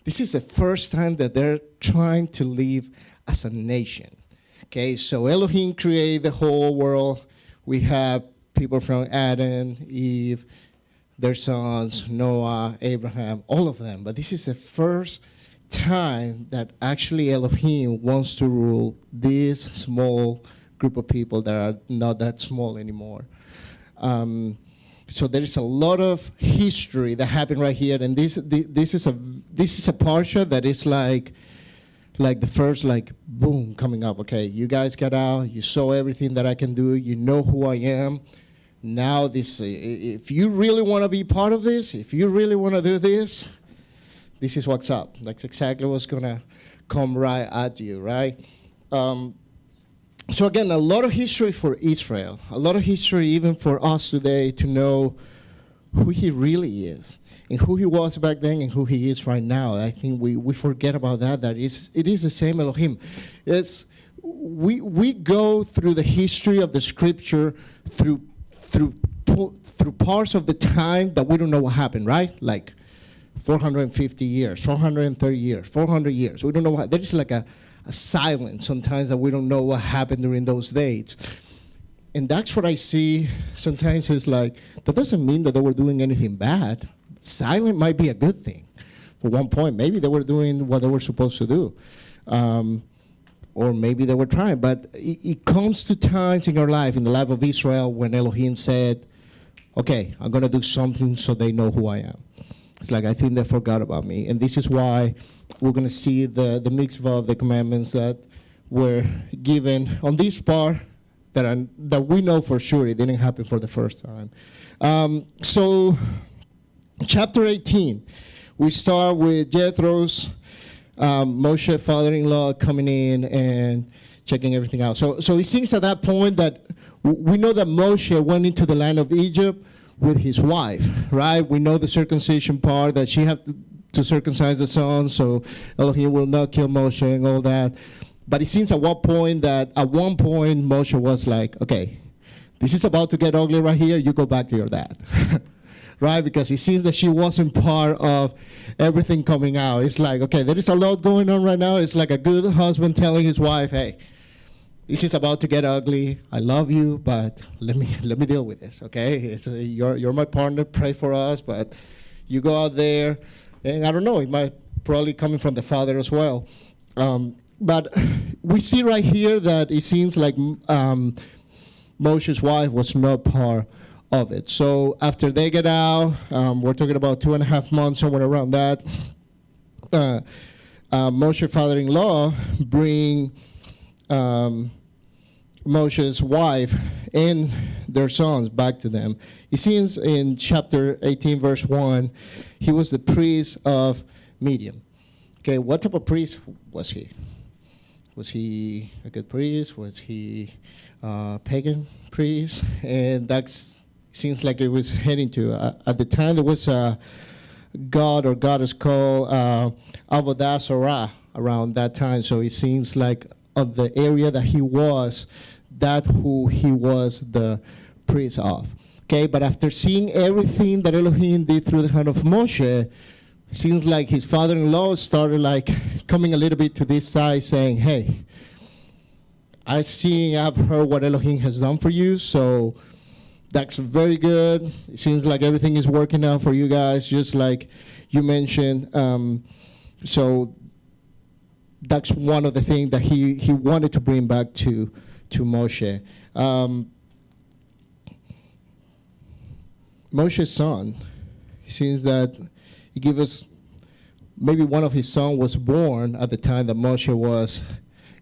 this is the first time that they're trying to live as a nation. Okay, so Elohim created the whole world. We have people from Adam, Eve, their sons, Noah, Abraham, all of them. But this is the first time that actually Elohim wants to rule this small group of people that are not that small anymore. So there is a lot of history that happened right here, and this is a parsha that is like the first boom coming up. Okay, you guys got out, you saw everything that I can do, you know who I am. Now this, if you really want to be part of this, if you really want to do this, this is what's up. That's exactly what's going to come right at you, right? So again, a lot of history for Israel, a lot of history even for us today to know who He really is and who He was back then and who He is right now. I think we forget about that it is the same Elohim. We go through the history of the Scripture through parts of the time that we don't know what happened, right? Like 450 years, 430 years, 400 years. We don't know what. There is like a silence sometimes that we don't know what happened during those dates. And that's what I see sometimes is like, that doesn't mean that they were doing anything bad. Silent might be a good thing. For one point, maybe they were doing what they were supposed to do. Or maybe they were trying. But it comes to times in our life, in the life of Israel, when Elohim said, okay, I'm going to do something so they know who I am. It's like, I think they forgot about me. And this is why we're going to see the mitzvah of the commandments that were given on this part that we know for sure it didn't happen for the first time. So chapter 18, we start with Yitro's Moshe father-in-law coming in and checking everything out. So it seems at that point that we know that Moshe went into the land of Egypt with his wife, right? We know the circumcision part, that she had to circumcise the son, so Elohim will not kill Moshe and all that. But it seems at one point Moshe was like, okay, this is about to get ugly right here. You go back to your dad. Right? Because it seems that she wasn't part of everything coming out. It's like, okay, there is a lot going on right now. It's like a good husband telling his wife, hey, this is about to get ugly. I love you, but let me deal with this, okay? You're my partner. Pray for us, but you go out there, and I don't know. It might probably coming from the father as well. But we see right here that it seems like Moshe's wife was not part of it. So after they get out, we're talking about 2.5 months, somewhere around that. Moshe's father-in-law bring Moshe's wife and their sons back to them. It seems in chapter 18, verse 1, he was the priest of Midian. Okay, what type of priest was he? Was he a good priest? Was he a pagan priest? And that's seems like it was heading to. At the time, there was a god or goddess called Avodah Zarah around that time. So it seems like of the area that he was, that who he was the priest of. Okay, but after seeing everything that Elohim did through the hand of Moshe, it seems like his father-in-law started like coming a little bit to this side saying, hey, I've heard what Elohim has done for you, so that's very good. It seems like everything is working out for you guys, just like you mentioned. So that's one of the things that he wanted to bring back to Moshe. Moshe's son, it seems that he gave us, maybe one of his sons was born at the time that Moshe was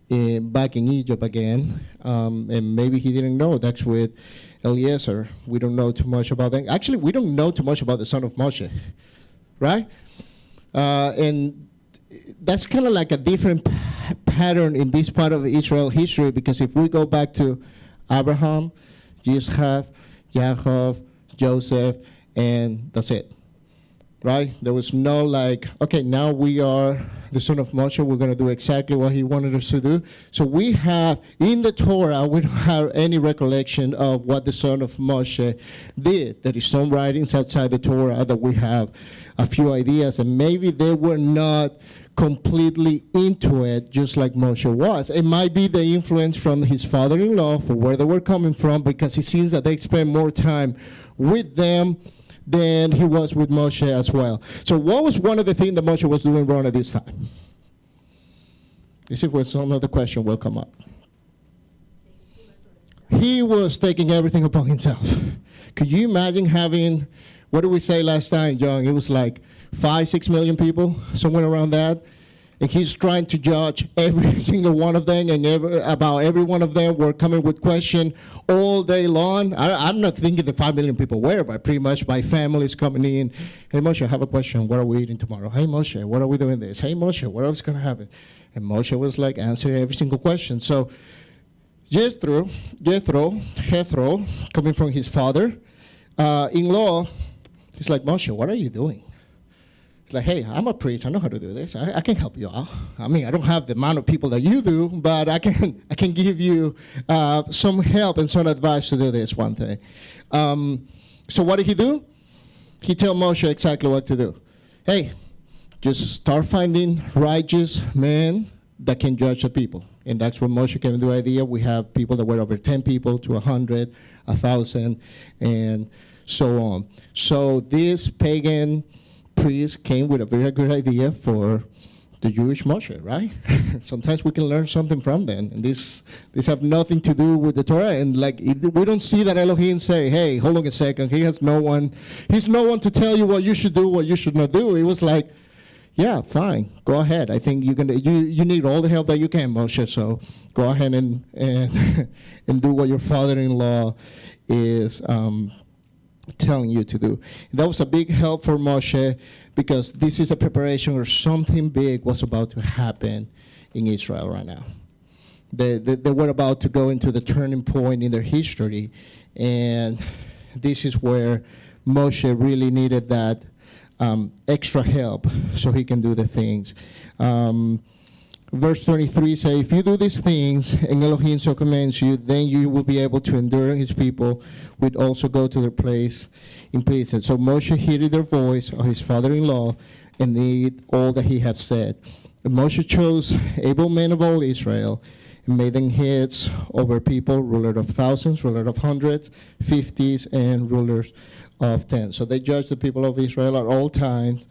back in Egypt again, and maybe he didn't know. That's with Eliezer. We don't know too much about that. Actually, we don't know too much about the son of Moshe, right? And that's kind of like a different pattern in this part of Israel history, because if we go back to Abraham, Yitzchak, Yaakov, Joseph, and that's it, right? There was no like, okay, now we are the son of Moshe, we're going to do exactly what he wanted us to do. So we have, in the Torah, we don't have any recollection of what the son of Moshe did. There is some writings outside the Torah that we have a few ideas, and maybe they were not completely into it, just like Moshe was. It might be the influence from his father-in-law for where they were coming from, because it seems that they spent more time with them than he was with Moshe as well. So what was one of the things that Moshe was doing wrong at this time? This is where some of the question will come up. He was taking everything upon himself. Could you imagine having, what did we say last time, John? It was like 5-6 million people, somewhere around that. And he's trying to judge every single one of them, and about every one of them were coming with question all day long. I'm not thinking the 5 million people were, but pretty much by families coming in. Hey, Moshe, I have a question. What are we eating tomorrow? Hey, Moshe, what are we doing this? Hey, Moshe, what else is going to happen? And Moshe was like answering every single question. So Yitro, coming from his father-in-law, he's like, Moshe, what are you doing? It's like, hey, I'm a priest. I know how to do this. I can help you out. I mean, I don't have the amount of people that you do, but I can give you some help and some advice to do this one thing. So what did he do? He told Moshe exactly what to do. Hey, just start finding righteous men that can judge the people. And that's where Moshe came to the idea. We have people that were over 10 people to 100, 1,000, and so on. So this pagan priest came with a very good idea for the Jewish Moshe, right? Sometimes we can learn something from them. And this have nothing to do with the Torah. And like, we don't see that Elohim say, hey, hold on a second. He's no one to tell you what you should do, what you should not do. It was like, yeah, fine, go ahead. I think you need all the help that you can, Moshe. So go ahead and and do what your father-in-law is telling you to do. That was a big help for Moshe, because this is a preparation or something big was about to happen in Israel right now. They were about to go into the turning point in their history, and this is where Moshe really needed that extra help so he can do the things. verse 23 says, if you do these things and Elohim so commands you, then you will be able to endure his people would also go to their place in peace. And so Moshe heeded their voice of his father-in-law and did all that he had said. And Moshe chose able men of all Israel and made them heads over people, ruler of thousands, ruler of hundreds, 50s, and rulers of 10. So they judged the people of Israel at all times,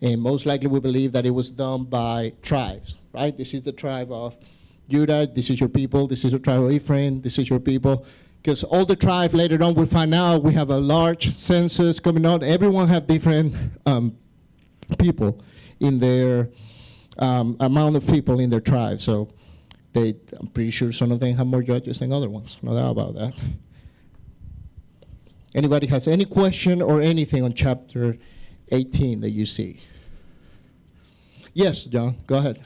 and most likely we believe that it was done by tribes, right? This is the tribe of Judah, this is your people, this is the tribe of Ephraim, this is your people. Because all the tribes later on we'll find out we have a large census coming out. Everyone have different people in their amount of people in their tribe. So I'm pretty sure some of them have more judges than other ones. No doubt about that. Anybody has any question or anything on chapter 18 that you see? Yes, John, go ahead.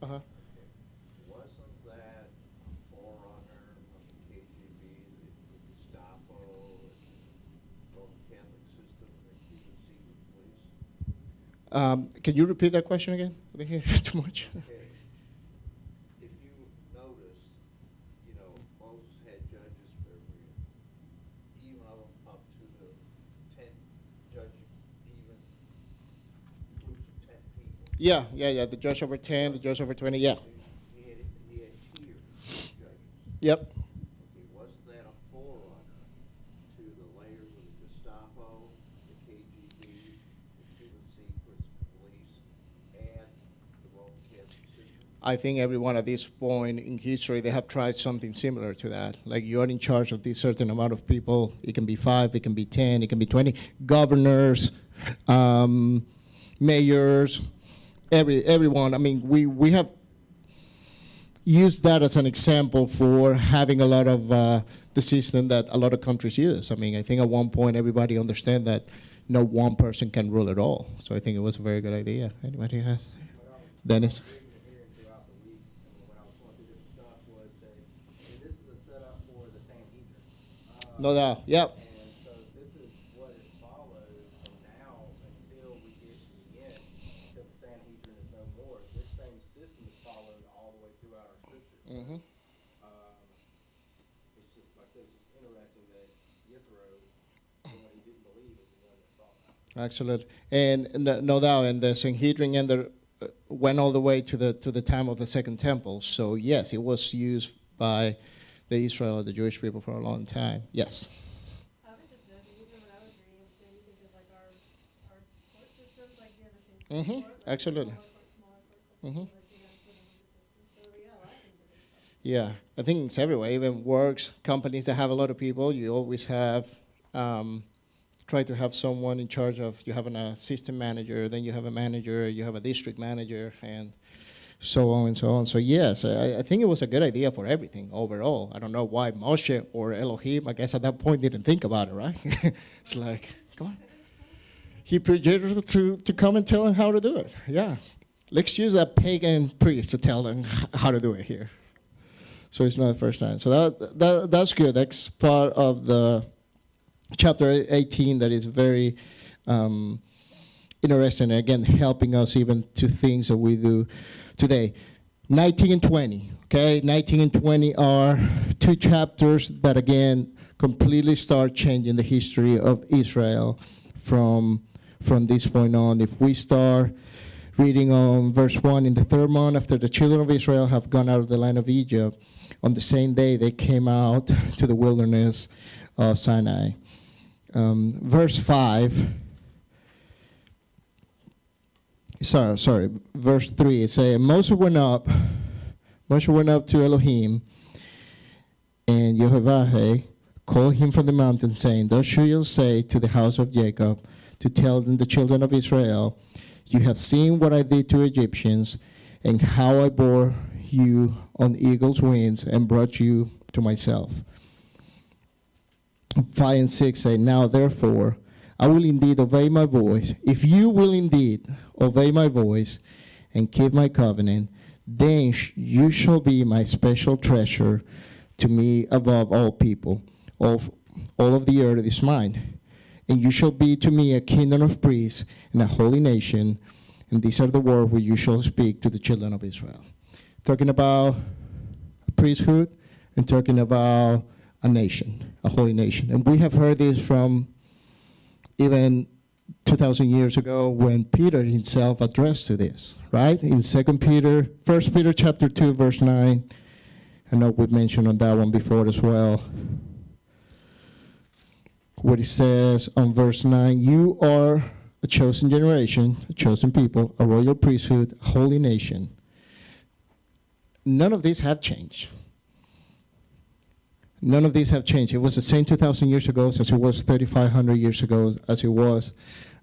Uh-huh. Wasn't that a forerunner of the KGB, the Gestapo, Roman Catholic system, and Cuban secret police? Can you repeat that question again? I didn't hear too much. Okay. If you noticed, Moses had judges for even of them up to the 10 judges, even groups of 10 people. Yeah. The judge over 10, the judge over 20, yeah. He had tiers of judges. Yep. Okay, wasn't that a forerunner to the layers of the Gestapo, the KGB, the Cuban secret police, and the Roman Catholic system? I think everyone at this point in history, they have tried something similar to that. Like you're in charge of this certain amount of people. It can be 5, it can be 10, it can be 20. Governors, mayors, everyone. I mean, we have used that as an example for having a lot of the system that a lot of countries use. I mean, I think at one point everybody understand that no one person can rule it all. So I think it was a very good idea. Anybody has? Dennis? Throughout the week, when I was going through different stuff, was that this is a setup for the Sanhedrin. No doubt. Yep. And so this is what is followed from now until we get to the end, until the Sanhedrin is no more. This same system is followed all the way throughout our scripture. Mm-hmm. It's just, like I said, it's just interesting that Yitro, when he didn't believe, is the one that saw that. Excellent. And no doubt, and the Sanhedrin went all the way to the time of the Second Temple. So yes, it was used by the Israel, the Jewish people, for a long time. Yes. I was just noticing, even when I was reading, so you think of like our court systems, like you have a Supreme Mm-hmm. Court, like Absolutely. smaller courts, Mm-hmm. like you have sort of a system. So yeah, a lot of things are based on. Yeah, I think it's everywhere. Even works, companies that have a lot of people, you always have try to have someone in charge of. You have an assistant manager, then you have a manager, you have a district manager, and so on and so on. So yes, I think it was a good idea for everything overall. I don't know why Moshe or Elohim, I guess at that point, didn't think about it, right? It's like, come on. He put Yitro to come and tell him how to do it. Yeah. Let's use a pagan priest to tell them how to do it here. So it's not the first time. So that's good. That's part of the chapter 18 that is very interesting. Again, helping us even to things that we do today. 19 and 20. Okay, 19 and 20 are two chapters that again completely start changing the history of Israel from this point on. If we start reading on verse 1, in the 3rd month after the children of Israel have gone out of the land of Egypt, on the same day they came out to the wilderness of Sinai. Verse 5, verse 3, it says, Moses went up to Elohim, and Yehovah called him from the mountain, saying, Thus shall you say to the house of Jacob, to tell them, the children of Israel, you have seen what I did to Egyptians, and how I bore you on eagle's wings and brought you to myself. 5 and 6 say, Now therefore, I will indeed obey my voice. If you will indeed obey my voice and keep my covenant, then you shall be my special treasure to me above all people, all of the earth is mine. And you shall be to me a kingdom of priests and a holy nation. And these are the words which you shall speak to the children of Israel. Talking about priesthood and talking about a nation, a holy nation. And we have heard this from even 2,000 years ago when Peter himself addressed to this, right? In 1 Peter chapter 2, verse 9. I know we've mentioned on that one before as well. What it says on verse 9, you are a chosen generation, a chosen people, a royal priesthood, a holy nation. None of these have changed. None of these have changed. It was the same 2,000 years ago as it was 3,500 years ago, as it was,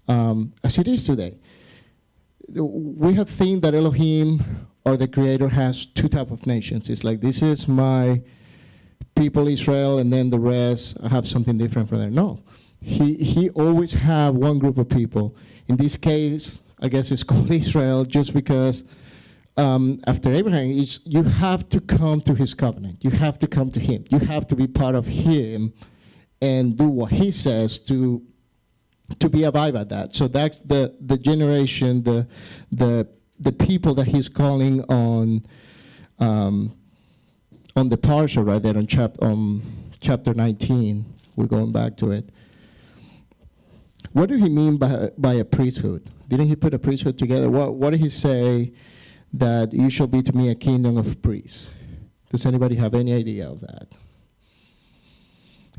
as it is today. We have seen that Elohim, or the Creator, has two types of nations. It's like, this is my people, Israel, and then the rest have something different from there. No. He always have one group of people. In this case, I guess it's called Israel just because after Abraham, you have to come to his covenant. You have to come to him. You have to be part of him and do what he says to be abide by that. So that's the generation, the people that he's calling on the parsha right there on chapter 19. We're going back to it. What do he mean by a priesthood? Didn't he put a priesthood together? What did he say that you shall be to me a kingdom of priests? Does anybody have any idea of that?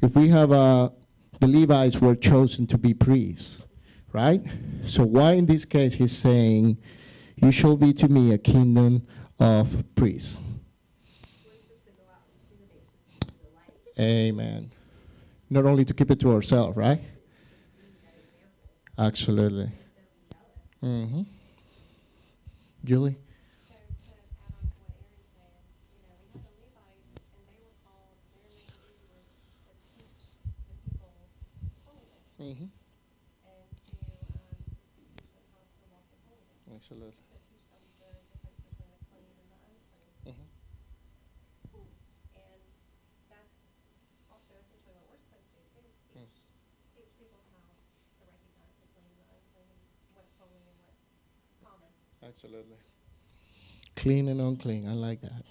If we have the Levites were chosen to be priests, right? So why in this case he's saying, you shall be to me a kingdom of priests? Amen. Not only to keep it to ourselves, right? Absolutely. Mm-hmm. Julie? So to add on to what Aaron said, we had the Levites, and they were called, their main duty was to teach the people holiness, Mm-hmm. and to teach them how to walk in holiness, Absolutely. to teach them the difference between the clean and the unclean. Mm-hmm. And that's also essentially what we're supposed to do too, teach people how to recognize the clean and the unclean, what's holy and what's common. Absolutely. Clean and unclean. I like that.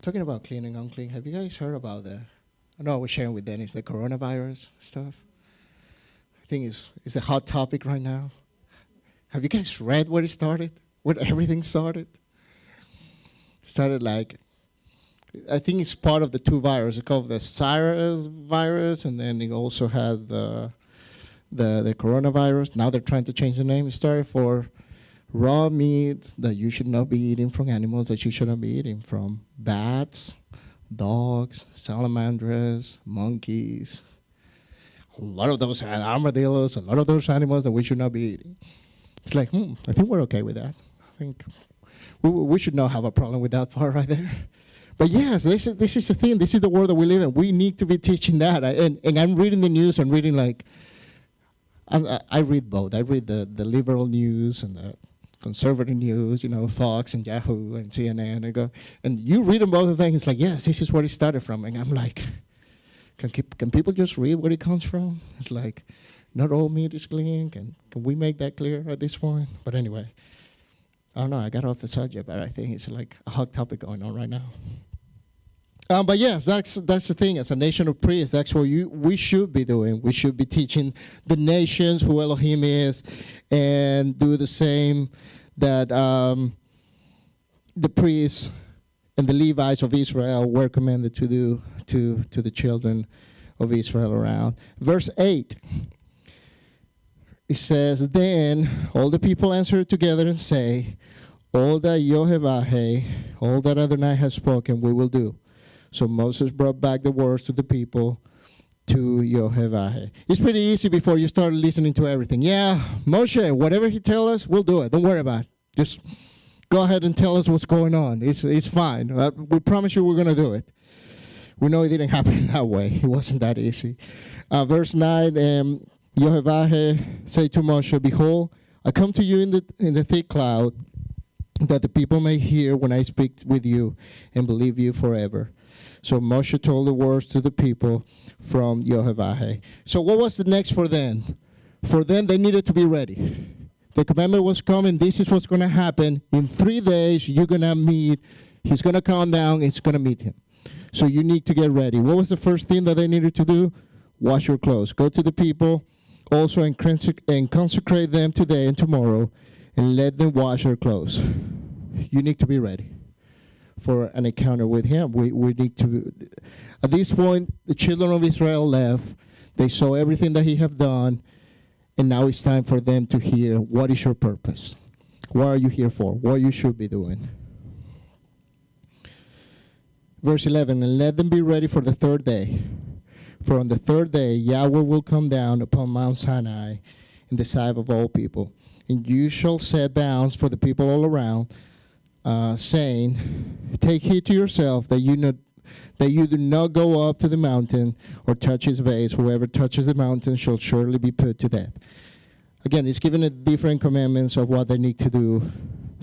Talking about clean and unclean, have you guys heard about I know I was sharing with Dennis, the coronavirus stuff? I think it's the hot topic right now. Have you guys read where it started? Where everything started? Started like, I think it's part of the two viruses. It's called the SARS virus, and then it also had the coronavirus. Now they're trying to change the name. It started for raw meat that you should not be eating from animals that you should not be eating from. Bats, dogs, salamanders, monkeys. A lot of those armadillos, a lot of those animals that we should not be eating. It's like, I think we're okay with that. I think we should not have a problem with that part right there. But yes, this is the thing. This is the world that we live in. We need to be teaching that. And I'm reading the news. I'm reading I read both. I read the liberal news and the conservative news, Fox and Yahoo and CNN. And you read them both the things. It's like, yes, this is where it started from. And I'm like, can people just read where it comes from? It's like, not all meat is clean. Can we make that clear at this point? But anyway, I don't know. I got off the subject, but I think it's like a hot topic going on right now. But yes, that's the thing. As a nation of priests, that's what we should be doing. We should be teaching the nations who Elohim is, and do the same that the priests and the Levites of Israel were commanded to do to the children of Israel around. Verse 8, it says, then all the people answered together and say, all that Yehovah, all that Adonai has spoken, we will do. So Moses brought back the words to the people, to Yehovah. It's pretty easy before you start listening to everything. Yeah, Moshe, whatever he tells us, we'll do it. Don't worry about it. Just go ahead and tell us what's going on. It's fine. We promise you we're going to do it. We know it didn't happen that way. It wasn't that easy. Verse 9, Yehovah said to Moshe, behold, I come to you in the thick cloud, that the people may hear when I speak with you and believe you forever. So Moshe told the words to the people from Yehovah. So what was the next for them? For them, they needed to be ready. The commandment was coming. This is what's going to happen. In 3 days, you're going to meet. He's going to come down. It's going to meet him. So you need to get ready. What was the first thing that they needed to do? Wash your clothes. Go to the people also and consecrate them today and tomorrow and let them wash their clothes. You need to be ready for an encounter with him. We need to. At this point, the children of Israel left. They saw everything that he had done. And now it's time for them to hear, what is your purpose? What are you here for? What you should be doing? Verse 11, and let them be ready for the 3rd day. For on the 3rd day, Yahweh will come down upon Mount Sinai in the sight of all people. And you shall set bounds for the people all around, saying, take heed to yourself that you do not go up to the mountain or touch its base. Whoever touches the mountain shall surely be put to death. Again, it's given a different commandments of what they need to do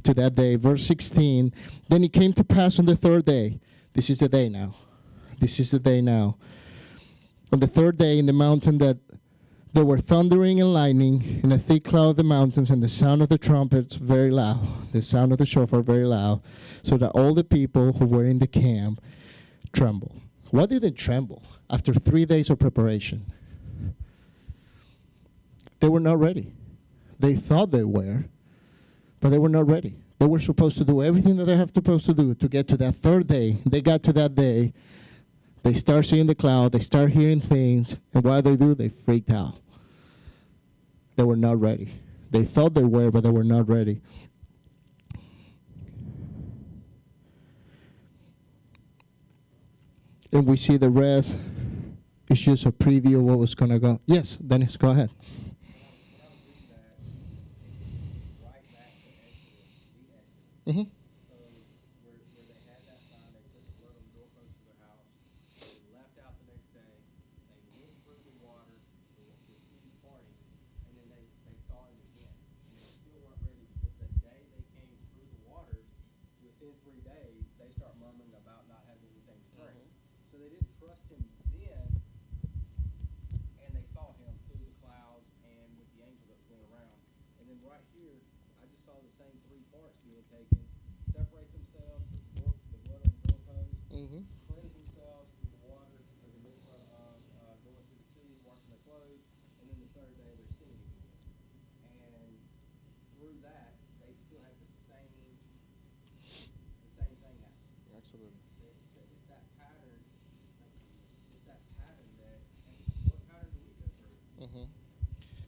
to that day. Verse 16, then it came to pass on the 3rd day. This is the day now. This is the day now. On the 3rd day in the mountain that there were thundering and lightning in a thick cloud of the mountains and the sound of the trumpets very loud, the sound of the shofar very loud, so that all the people who were in the camp tremble. Why did they tremble? After 3 days of preparation. They were not ready. They thought they were, but they were not ready. They were supposed to do everything that they have supposed to do to get to that 3rd day. They got to that day. They start seeing the cloud. They start hearing things. And what do? They freaked out. They were not ready. They thought they were, but they were not ready. And we see the rest. It's just a preview of what was going to go. Yes, Dennis, go ahead. Mm-hmm.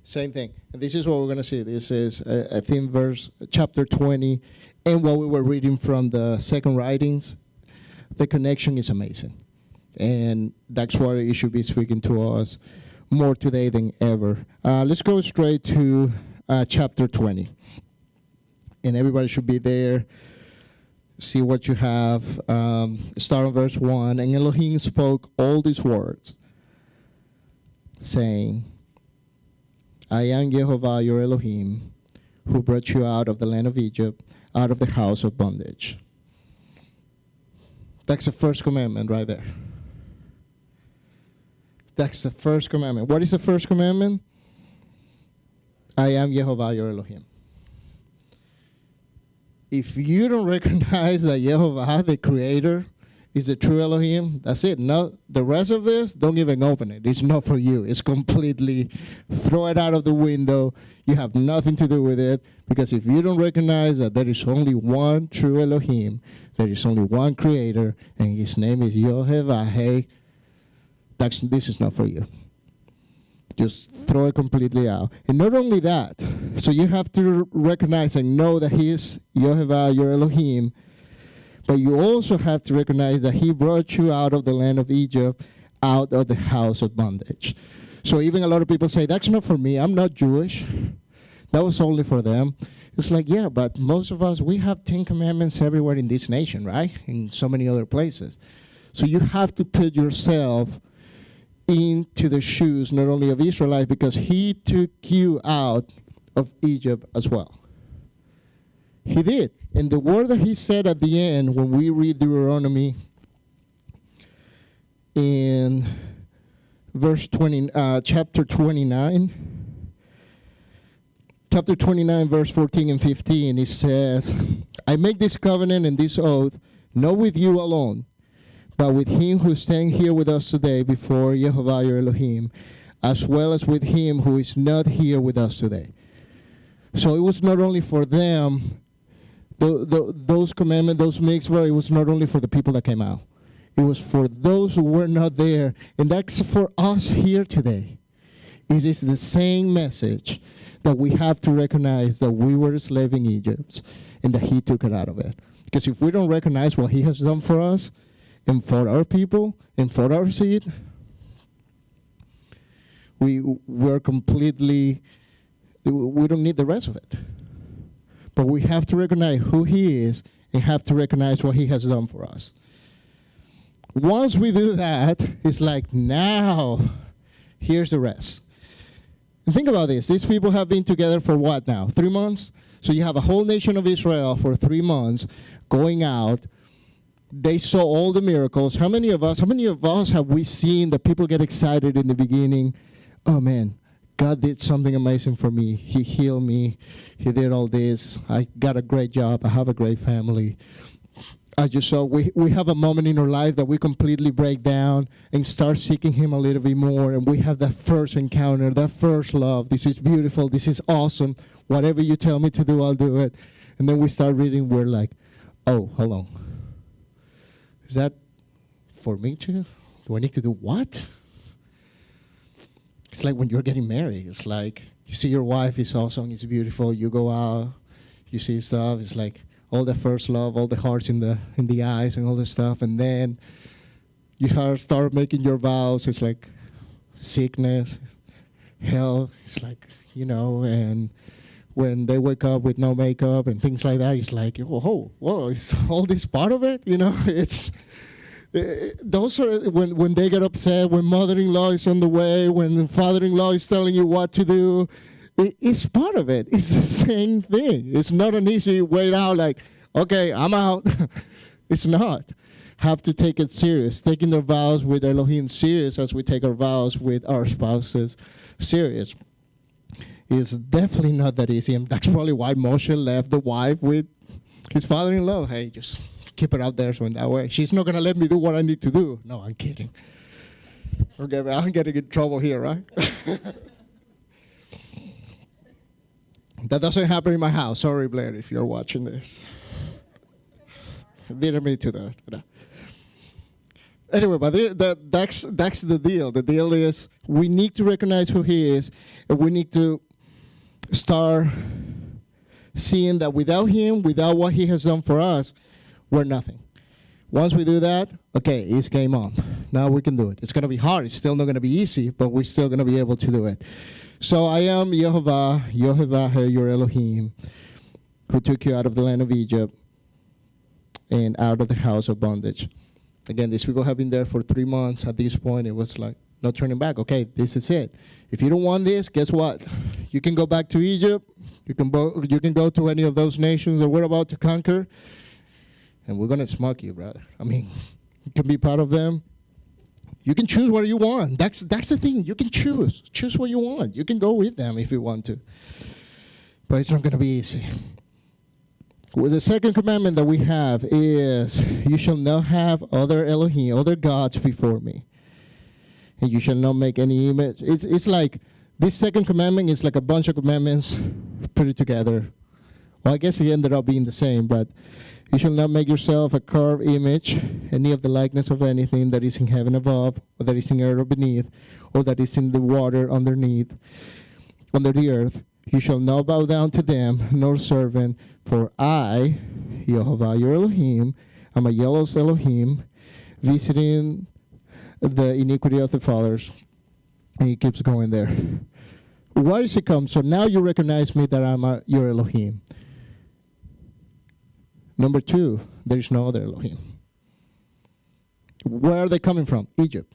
Same thing. And this is what we're going to see. This is, I think, chapter 20. And what we were reading from the second writings, the connection is amazing. And that's why it should be speaking to us more today than ever. Let's go straight to chapter 20. And everybody should be there. See what you have. Start on verse 1. And Elohim spoke all these words, saying, I am Yehovah your Elohim, who brought you out of the land of Egypt, out of the house of bondage. That's the first commandment right there. That's the first commandment. What is the first commandment? I am Yehovah your Elohim. If you don't recognize that Yehovah, the Creator, is the true Elohim, that's it. No, the rest of this, don't even open it. It's not for you. It's completely, throw it out of the window. You have nothing to do with it, because if you don't recognize that there is only one true Elohim, there is only one Creator, and His name is Yehovah, this is not for you. Just throw it completely out. And not only that, so you have to recognize and know that He is Yehovah, your Elohim, but you also have to recognize that He brought you out of the land of Egypt, out of the house of bondage. So even a lot of people say, that's not for me. I'm not Jewish. That was only for them. It's like, yeah, but most of us, we have 10 commandments everywhere in this nation, right? In so many other places. So you have to put yourself into the shoes, not only of Israelites, because He took you out of Egypt as well. He did. And the word that He said at the end, when we read Deuteronomy chapter 29. Chapter 29, verse 14 and 15, it says, I make this covenant and this oath, not with you alone, but with him who stands here with us today before Yehovah your Elohim, as well as with him who is not here with us today. So it was not only for them, those commandments, those mitzvah, it was not only for the people that came out. It was for those who were not there. And that's for us here today. It is the same message that we have to recognize that we were slaves in Egypt and that he took it out of it. Because if we don't recognize what he has done for us and for our people and for our seed, we're completely, we don't need the rest of it. But we have to recognize who he is and have to recognize what he has done for us. Once we do that, it's like, now, here's the rest. And think about this. These people have been together for what now? 3 months? So you have a whole nation of Israel for 3 months going out. They saw all the miracles. How many of us have we seen that people get excited in the beginning? Oh, man, God did something amazing for me. He healed me. He did all this. I got a great job. I have a great family. I just saw we have a moment in our life that we completely break down and start seeking him a little bit more, and we have that first encounter, that first love. This is beautiful. This is awesome. Whatever you tell me to do, I'll do it. And then we start reading. We're like, oh, hold on. Is that for me too? Do I need to do what? It's like when you're getting married. It's like you see your wife is awesome. It's beautiful. You go out. You see stuff. It's like all the first love, all the hearts in the eyes and all this stuff. And then you start making your vows. It's like sickness, health. It's like, and when they wake up with no makeup and things like that, it's like, whoa, is all this part of it? It's those are when they get upset, when mother-in-law is on the way, when the father-in-law is telling you what to do. It's part of it. It's the same thing. It's not an easy way out like, okay, I'm out. It's not. Have to take it serious. Taking their vows with Elohim serious as we take our vows with our spouses serious. It's definitely not that easy. And that's probably why Moshe left the wife with his father-in-law. Hey, just keep it out there so in that way. She's not going to let me do what I need to do. No, I'm kidding. Okay, I'm getting in trouble here, right? That doesn't happen in my house. Sorry, Blair, if you're watching this. Didn't mean to that. No. Anyway, but that's the deal. The deal is we need to recognize who he is, and we need to start seeing that without him, without what he has done for us, we're nothing. Once we do that, okay, it's game on. Now we can do it. It's going to be hard. It's still not going to be easy, but we're still going to be able to do it. So I am Yehovah, your Elohim, who took you out of the land of Egypt and out of the house of bondage. Again, these people have been there for 3 months. At this point, it was like, no turning back. Okay, this is it. If you don't want this, guess what? You can go back to Egypt. You can go to any of those nations that we're about to conquer, and we're going to smoke you, brother. I mean, you can be part of them. You can choose what you want. That's the thing. You can choose. Choose what you want. You can go with them if you want to. But it's not going to be easy. Well, the second commandment that we have is, you shall not have other Elohim, other gods before me. And you shall not make any image. It's like, this second commandment is like a bunch of commandments put together. Well, I guess it ended up being the same, but you shall not make yourself a carved image, any of the likeness of anything that is in heaven above, or that is in earth beneath, or that is in the water under the earth. You shall not bow down to them, nor serve them, for I, Yehovah your Elohim, am a jealous Elohim, visiting the iniquity of the fathers. And he keeps going there. Why does it come? So now you recognize me that I'm your Elohim. Number 2, there is no other Elohim. Where are they coming from? Egypt.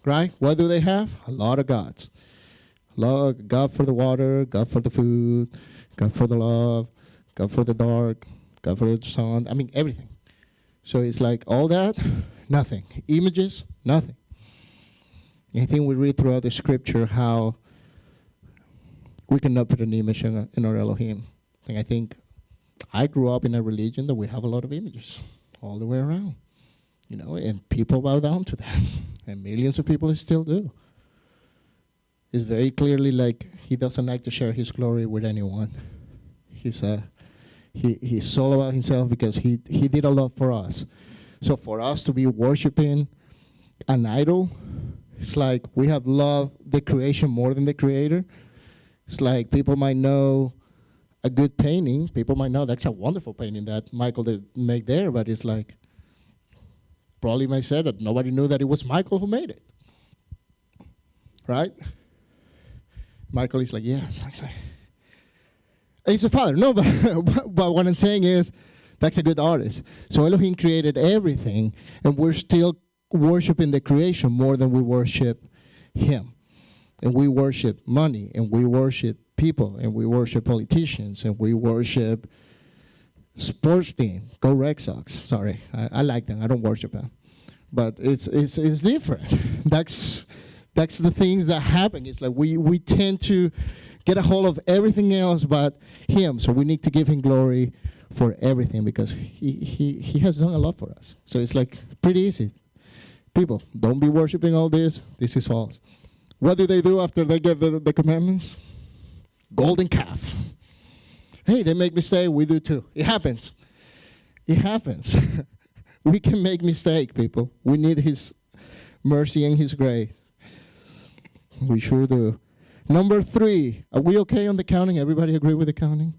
Right? What do they have? A lot of gods. God for the water, God for the food, God for the love, God for the dark, God for the sun. I mean, everything. So it's like all that, nothing. Images, nothing. And I think we read throughout the scripture how we cannot put an image in our Elohim. And I think I grew up in a religion that we have a lot of images all the way around, and people bow down to that, and millions of people still do. It's very clearly like he doesn't like to share his glory with anyone. He's all about himself because he did a lot for us. So for us to be worshiping an idol, it's like we have loved the creation more than the creator. It's like people might know a good painting. People might know that's a wonderful painting that Michael did make there, but it's like probably might say that nobody knew that it was Michael who made it. Right? Michael is like, yes, that's right. And he's a father. No, but what I'm saying is that's a good artist. So Elohim created everything, and we're still worshiping the creation more than we worship him. And we worship money, and we worship people, and we worship politicians, and we worship sports team. Go Red Sox. Sorry, I like them. I don't worship them. But it's different. That's the things that happen. It's like we tend to get a hold of everything else but him. So we need to give him glory for everything because he has done a lot for us. So it's like pretty easy. People, don't be worshiping all this. This is false. What do they do after they get the commandments? Golden calf. Hey, they make mistakes. We do too. It happens. It happens. We can make mistakes, people. We need his mercy and his grace. We sure do. Number 3, are we okay on the counting? Everybody agree with the counting?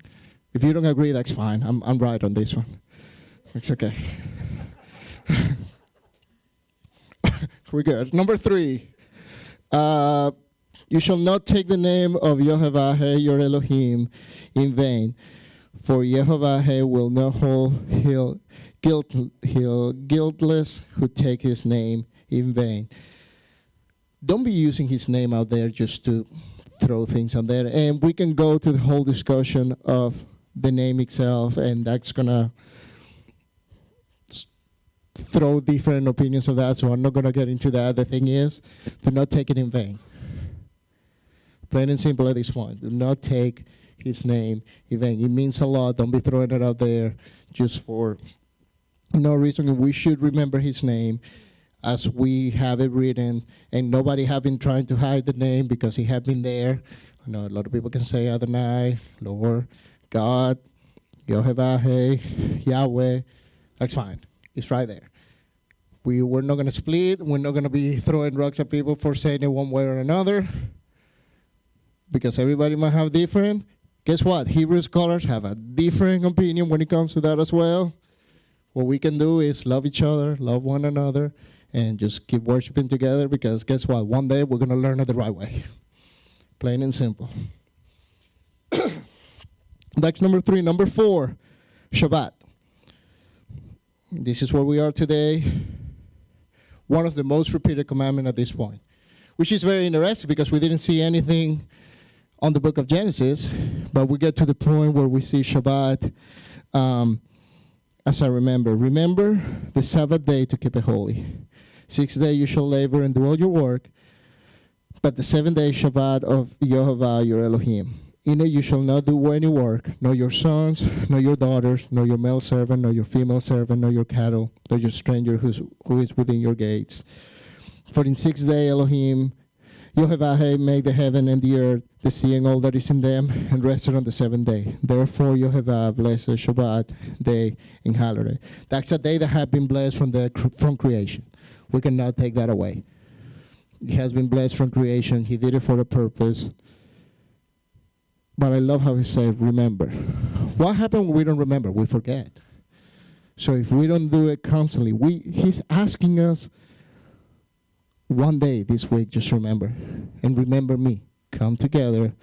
If you don't agree, that's fine. I'm right on this one. It's okay. We're good. Number 3, you shall not take the name of Yehovah your Elohim in vain, for Yehovah will not hold guiltless who take his name in vain. Don't be using his name out there just to throw things on there. And we can go to the whole discussion of the name itself, and that's going to throw different opinions of that, so I'm not going to get into that. The thing is, do not take it in vain. Plain and simple at this point. Do not take his name in vain. It means a lot. Don't be throwing it out there just for no reason. We should remember his name as we have it written, and nobody have been trying to hide the name because he have been there. I know a lot of people can say Adonai, Lord, God, Yehovah, Yahweh. That's fine. It's right there. We're not going to split. We're not going to be throwing rocks at people for saying it one way or another because everybody might have different. Guess what? Hebrew scholars have a different opinion when it comes to that as well. What we can do is love each other, love one another, and just keep worshiping together because guess what? One day we're going to learn it the right way. Plain and simple. That's number 3. Number 4, Shabbat. This is where we are today. One of the most repeated commandments at this point, which is very interesting because we didn't see anything on the book of Genesis, but we get to the point where we see Shabbat. As I remember the Sabbath day to keep it holy. 6 days you shall labor and do all your work, but the 7th day Shabbat of Yehovah your Elohim. In it you shall not do any work, nor your sons, nor your daughters, nor your male servant, nor your female servant, nor your cattle, nor your stranger who is within your gates. For in 6 days Elohim, Yehovah made the heaven and the earth, the sea and all that is in them, and rested on the 7th day. Therefore Yehovah blessed the Shabbat day and hallowed it. That's a day that had been blessed from creation. We cannot take that away. It has been blessed from creation. He did it for a purpose. But I love how he said, remember. What happened when we don't remember? We forget. So if we don't do it constantly, he's asking us one day this week, just remember. And remember me. Come together.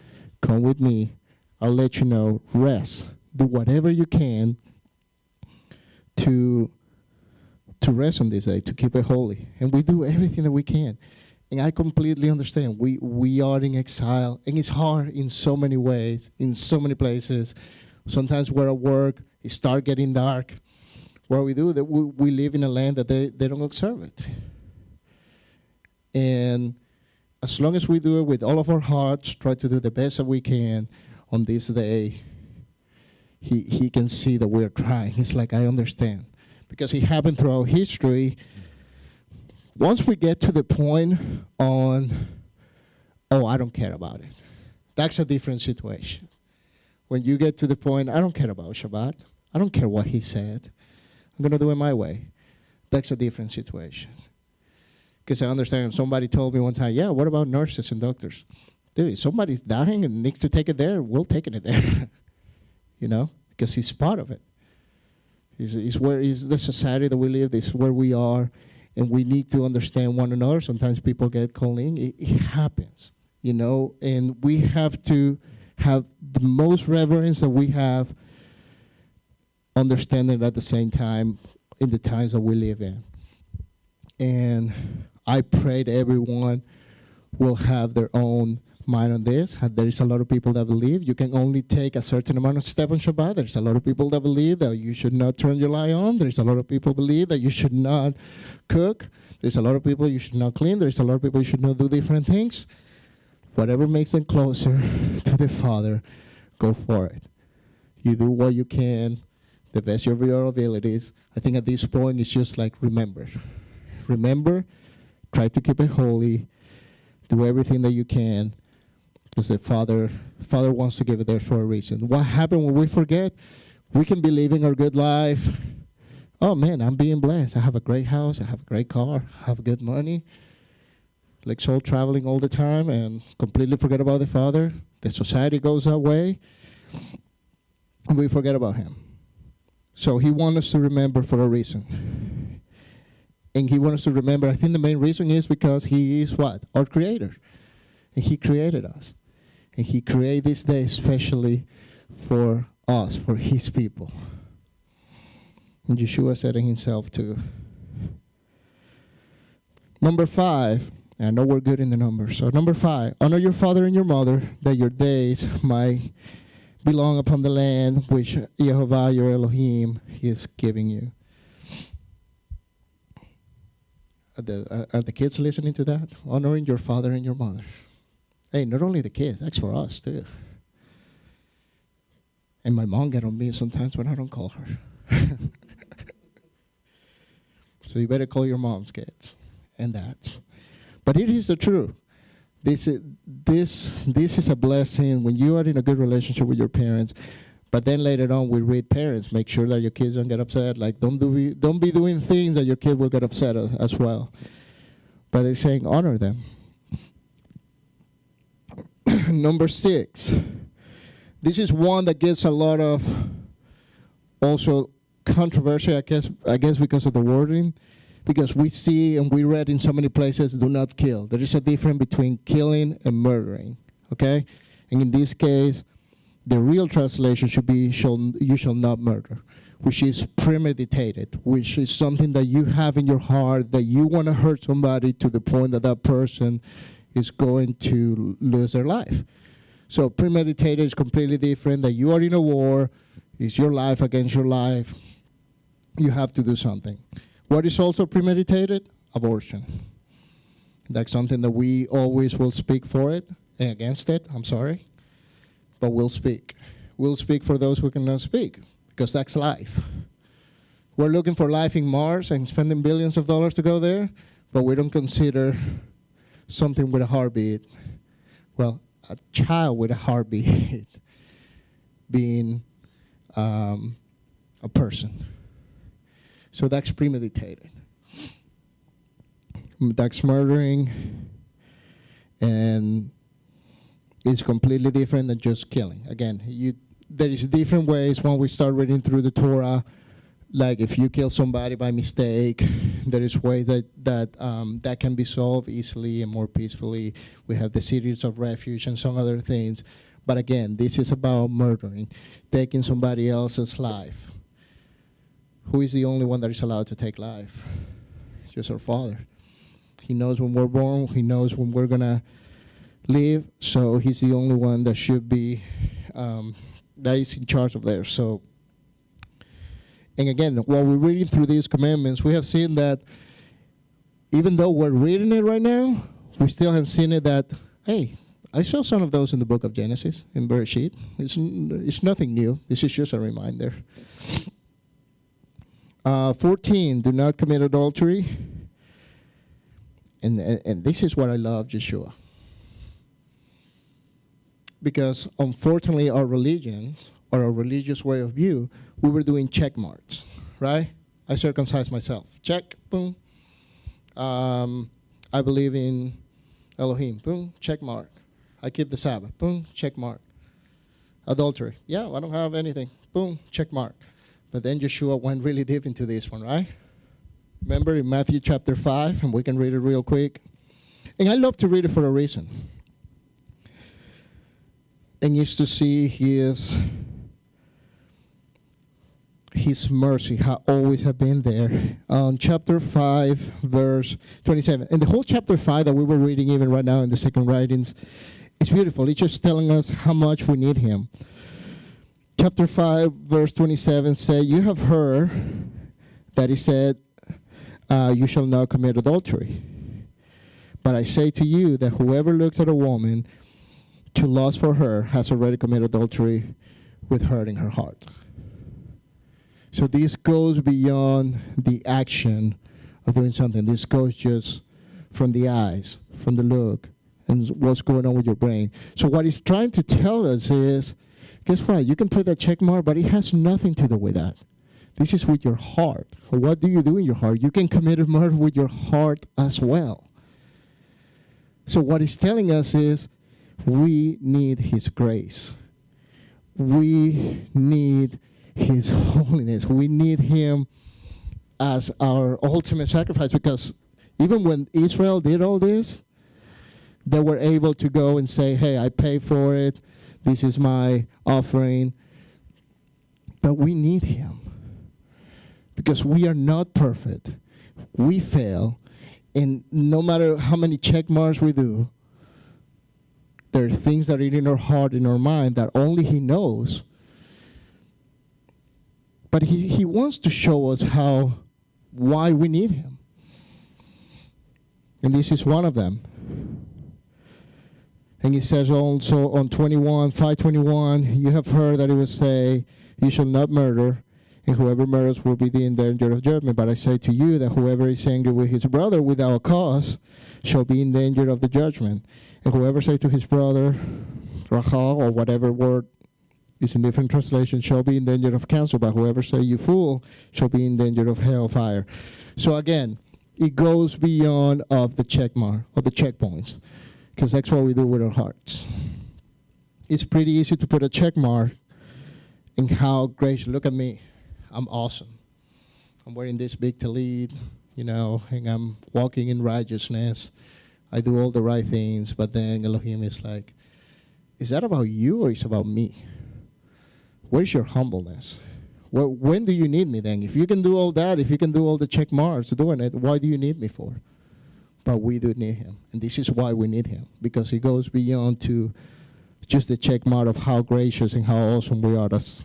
Come with me. I'll let you know. Rest. Do whatever you can to rest on this day, to keep it holy. And we do everything that we can. And I completely understand. We are in exile, and it's hard in so many ways, in so many places. Sometimes we're at work, it starts getting dark. What we do, that we live in a land that they don't observe it. And as long as we do it with all of our hearts, try to do the best that we can on this day, he can see that we're trying. He's like, I understand. Because it happened throughout history. Once we get to the point on, oh, I don't care about it, that's a different situation. When you get to the point, I don't care about Shabbat. I don't care what he said. I'm going to do it my way. That's a different situation. Because I understand somebody told me one time, yeah, what about nurses and doctors? Dude, if somebody's dying and needs to take it there, we'll take it there. You know, because he's part of it. He's where is the society that we live, this is where we are, and we need to understand one another. Sometimes people get called in. It happens, you know, and we have to have the most reverence that we have, understanding at the same time in the times that we live in. And I pray that everyone will have their own mind on this. There is a lot of people that believe you can only take a certain amount of step on Shabbat. There's a lot of people that believe that you should not turn your light on. There's a lot of people believe that you should not cook. There's a lot of people you should not clean. There's a lot of people you should not do different things. Whatever makes them closer to the Father, go for it. You do what you can, the best of your abilities. I think at this point it's just like remember. Remember, try to keep it holy, do everything that you can, because the Father wants to give it there for a reason. What happens when we forget? We can be living our good life. Oh man, I'm being blessed. I have a great house, I have a great car, I have good money. Like soul traveling all the time and completely forget about the Father. The society goes that way, and we forget about him. So he wants us to remember for a reason. And he wants us to remember, I think the main reason is because he is what? Our creator. And he created us. And he created this day especially for us, for his people. And Yeshua said it himself too. Number 5, and I know we're good in the numbers. So number 5, honor your father and your mother, that your days might belong upon the land which Yehovah your Elohim is giving you. Are the kids listening to that? Honoring your father and your mother. Hey, not only the kids, that's for us too. And my mom get on me sometimes when I don't call her. So you better call your mom's kids and dads. But it is the truth. This is a blessing when you are in a good relationship with your parents. But then later on, we read parents, make sure that your kids don't get upset. Like, don't be doing things that your kid will get upset as well. But they're saying honor them. Number 6. This is one that gets a lot of also controversy, I guess because of the wording. Because we see and we read in so many places, do not kill. There is a difference between killing and murdering. Okay? And in this case, the real translation should be, you shall not murder, which is premeditated, which is something that you have in your heart, that you want to hurt somebody to the point that that person is going to lose their life. So premeditated is completely different, that you are in a war, it's your life against your life. You have to do something. What is also premeditated? Abortion. That's something that we always will speak for it and against it, I'm sorry. But we'll speak. We'll speak for those who cannot speak, because that's life. We're looking for life in Mars and spending billions of dollars to go there, but we don't consider something with a heartbeat, well, a child with a heartbeat being a person. So that's premeditated. That's murdering, and it's completely different than just killing. Again, there is different ways when we start reading through the Torah. Like if you kill somebody by mistake, there is ways that can be solved easily and more peacefully. We have the cities of refuge and some other things. But again, this is about murdering, taking somebody else's life. Who is the only one that is allowed to take life? It's just our Father. He knows when we're born. He knows when we're going to live. So he's the only one that should be, that is in charge of there. So, and again, while we're reading through these commandments, we have seen that even though we're reading it right now, We still haven't seen it that, hey, I saw some of those in the book of Genesis, in Bereshit. It's nothing new. This is just a reminder. 14, do not commit adultery. And this is what I love, Joshua. Because unfortunately, our religion, or our religious way of view, we were doing check marks, right? I circumcised myself. Check, boom. I believe in Elohim, boom, check mark. I keep the Sabbath, boom, check mark. Adultery, yeah, I don't have anything, boom, check mark. But then Joshua went really deep into this one, right? Remember in Matthew chapter 5, and we can read it real quick. And I love to read it for a reason. And used to see his mercy how always have been there. Chapter 5, verse 27. And the whole chapter 5 that we were reading even right now in the second writings, it's beautiful. It's just telling us how much we need him. Chapter 5, verse 27 say, you have heard that he said, you shall not commit adultery. But I say to you that whoever looks at a woman to lust for her has already committed adultery with her in her heart. So this goes beyond the action of doing something. This goes just from the eyes, from the look, and what's going on with your brain. So what he's trying to tell us is, guess what? You can put that check mark, but it has nothing to do with that. This is with your heart. What do you do in your heart? You can commit a murder with your heart as well. So what he's telling us is, we need his grace. We need his holiness. We need him as our ultimate sacrifice, because even when Israel did all this, they were able to go and say, hey, I pay for it. This is my offering. But we need him because we are not perfect. We fail. And no matter how many check marks we do, there are things that are in our heart, in our mind, that only he knows. But he wants to show us why we need him. And this is one of them. And he says also on 5:21, you have heard that it will say, you shall not murder, and whoever murders will be in danger of judgment. But I say to you that whoever is angry with his brother without cause shall be in danger of the judgment. And whoever says to his brother, Rahal, or whatever word is in different translations, shall be in danger of counsel. But whoever say you fool shall be in danger of hellfire. So again, it goes beyond of the check mark, or the checkpoints, because that's what we do with our hearts. It's pretty easy to put a check mark in how gracious, look at me, I'm awesome. I'm wearing this big tallit, and I'm walking in righteousness. I do all the right things, but then Elohim is like, is that about you or is it about me? Where's your humbleness? When do you need me then? If you can do all that, if you can do all the check marks doing it, why do you need me for? But we do need him, and this is why we need him, because he goes beyond to just the check mark of how gracious and how awesome we are as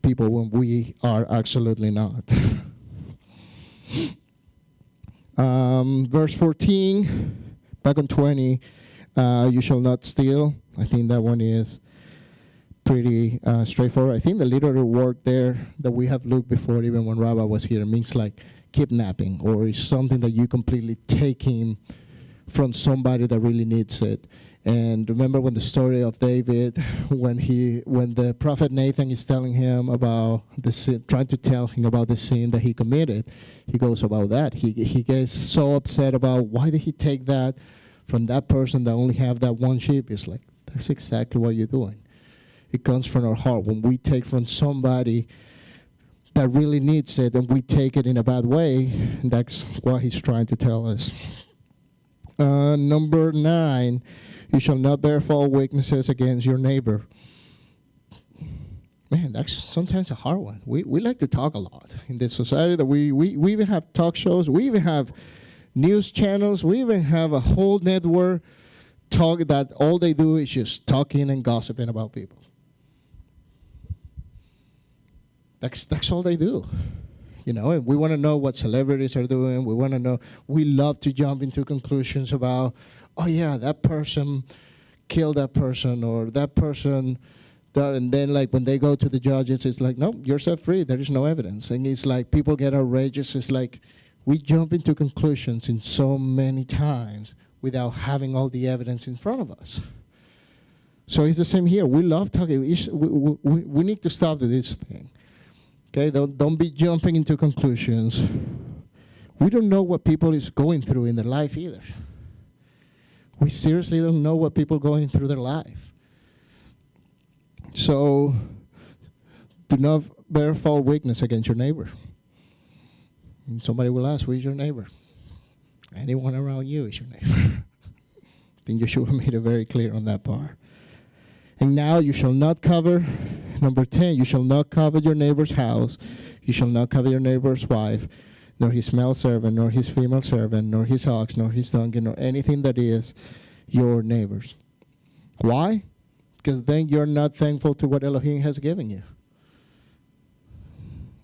people when we are absolutely not. Verse 14. Back on 20, you shall not steal. I think that one is pretty straightforward. I think the literary word there that we have looked before, even when Rabbi was here, means like kidnapping, or is something that you completely take him from somebody that really needs it. And remember when the story of David, when the prophet Nathan is telling him about the sin, trying to tell him about the sin that he committed, he goes about that. He gets so upset about why did he take that from that person that only have that one sheep. It's like, that's exactly what you're doing. It comes from our heart. When we take from somebody that really needs it and we take it in a bad way, that's what he's trying to tell us. Number 9, you shall not bear false witnesses against your neighbor. Man, that's sometimes a hard one. We like to talk a lot in this society. That we even have talk shows. We even have news channels. We even have a whole network talk that all they do is just talking and gossiping about people. That's all they do. And we want to know what celebrities are doing. We want to know. We love to jump into conclusions about oh yeah, that person killed that person, or that person, and then like when they go to the judges, it's like, no, you're set free. There is no evidence. And it's like people get outrageous. It's like we jump into conclusions in so many times without having all the evidence in front of us. So it's the same here. We love talking. We need to stop this thing. Okay, don't be jumping into conclusions. We don't know what people is going through in their life either. We seriously don't know what people are going through their life. So do not bear false witness against your neighbor. And somebody will ask, who is your neighbor? Anyone around you is your neighbor. I think you should have made it very clear on that part. And now you shall not cover, number 10, you shall not covet your neighbor's house. You shall not covet your neighbor's wife, nor his male servant, nor his female servant, nor his ox, nor his donkey, nor anything that is your neighbor's. Why? Because then you're not thankful to what Elohim has given you.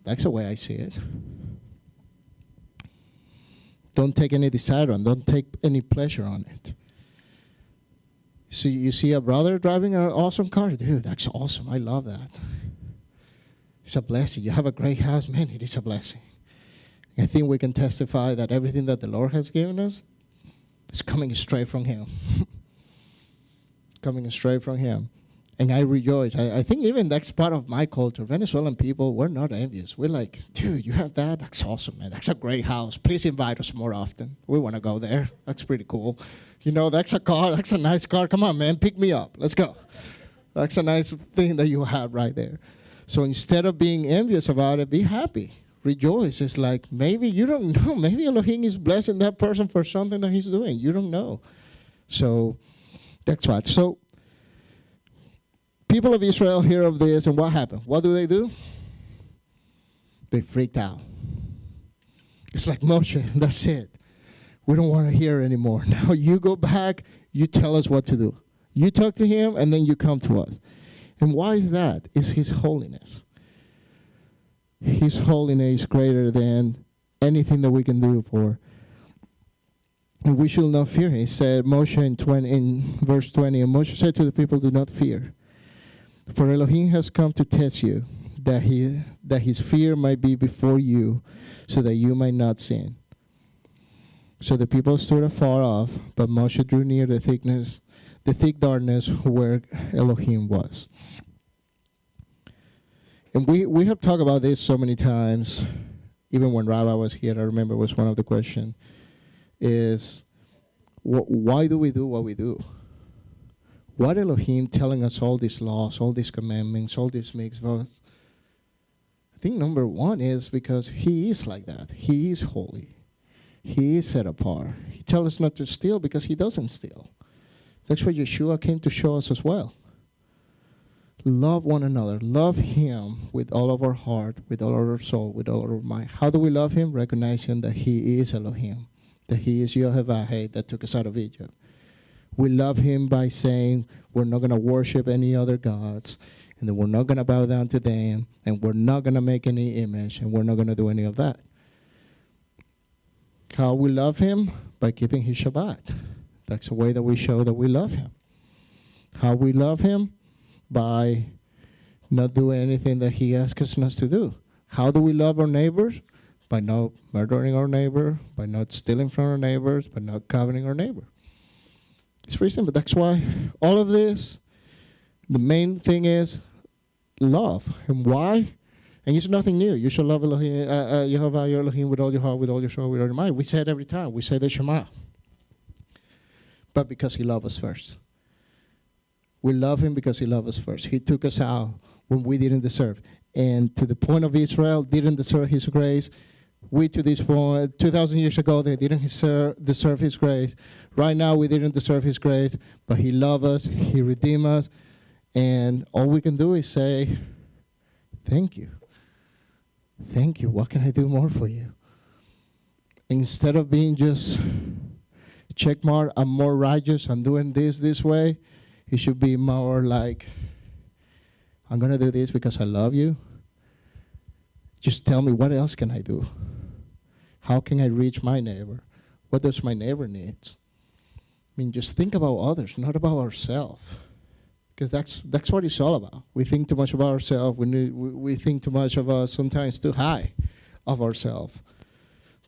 That's the way I see it. Don't take any desire on it. Don't take any pleasure on it. So you see a brother driving an awesome car. Dude, that's awesome. I love that. It's a blessing. You have a great house. Man, it is a blessing. I think we can testify that everything that the Lord has given us is coming straight from Him. Coming straight from Him. And I rejoice. I think even that's part of my culture. Venezuelan people, we're not envious. We're like, dude, you have that? That's awesome, man. That's a great house. Please invite us more often. We want to go there. That's pretty cool. You know, that's a car. That's a nice car. Come on, man. Pick me up. Let's go. That's a nice thing that you have right there. So instead of being envious about it, be happy. Rejoice. It's like, maybe you don't know. Maybe Elohim is blessing that person for something that he's doing. You don't know. So that's right. So people of Israel hear of this, and what happened? What do? They freaked out. It's like, Moshe, that's it. We don't want to hear anymore. Now you go back, you tell us what to do. You talk to him, and then you come to us. And why is that? It's his holiness. His holiness is greater than anything that we can do for. And we should not fear him. He said, Moshe in verse 20, and Moshe said to the people, do not fear. For Elohim has come to test you, that his fear might be before you, so that you might not sin. So the people stood afar off, but Moshe drew near the thick darkness where Elohim was. And we have talked about this so many times. Even when Rabbi was here, I remember was one of the questions, is why do we do what we do? What Elohim telling us all these laws, all these commandments, all these mitzvahs? I think number one is because he is like that. He is holy. He is set apart. He tells us not to steal because he doesn't steal. That's what Yeshua came to show us as well. Love one another. Love him with all of our heart, with all of our soul, with all of our mind. How do we love him? Recognizing that he is Elohim, that he is Yehovah that took us out of Egypt. We love him by saying we're not going to worship any other gods, and that we're not going to bow down to them, and we're not going to make any image, and we're not going to do any of that. How we love him? By keeping his Shabbat. That's a way that we show that we love him. How we love him? By not doing anything that he asks us not to do. How do we love our neighbors? By not murdering our neighbor, by not stealing from our neighbors, by not coveting our neighbor. It's very simple. That's why all of this, the main thing is love. And why? And it's nothing new. You shall love Elohim, Yehovah your Elohim with all your heart, with all your soul, with all your mind. We say it every time. We say the Shema. But because he loved us first. We love him because he loved us first. He took us out when we didn't deserve. And to the point of Israel didn't deserve his grace. We, to this point, 2,000 years ago, they didn't deserve his grace. Right now, we didn't deserve his grace. But he loved us. He redeemed us. And all we can do is say, thank you. Thank you. What can I do more for you? Instead of being just check mark, I'm more righteous, I'm doing this way, it should be more like, I'm going to do this because I love you. Just tell me, what else can I do? How can I reach my neighbor? What does my neighbor need? mean, just think about others, not about ourselves. Because that's what it's all about. We think too much about ourselves. We think too much of us, sometimes too high of ourselves.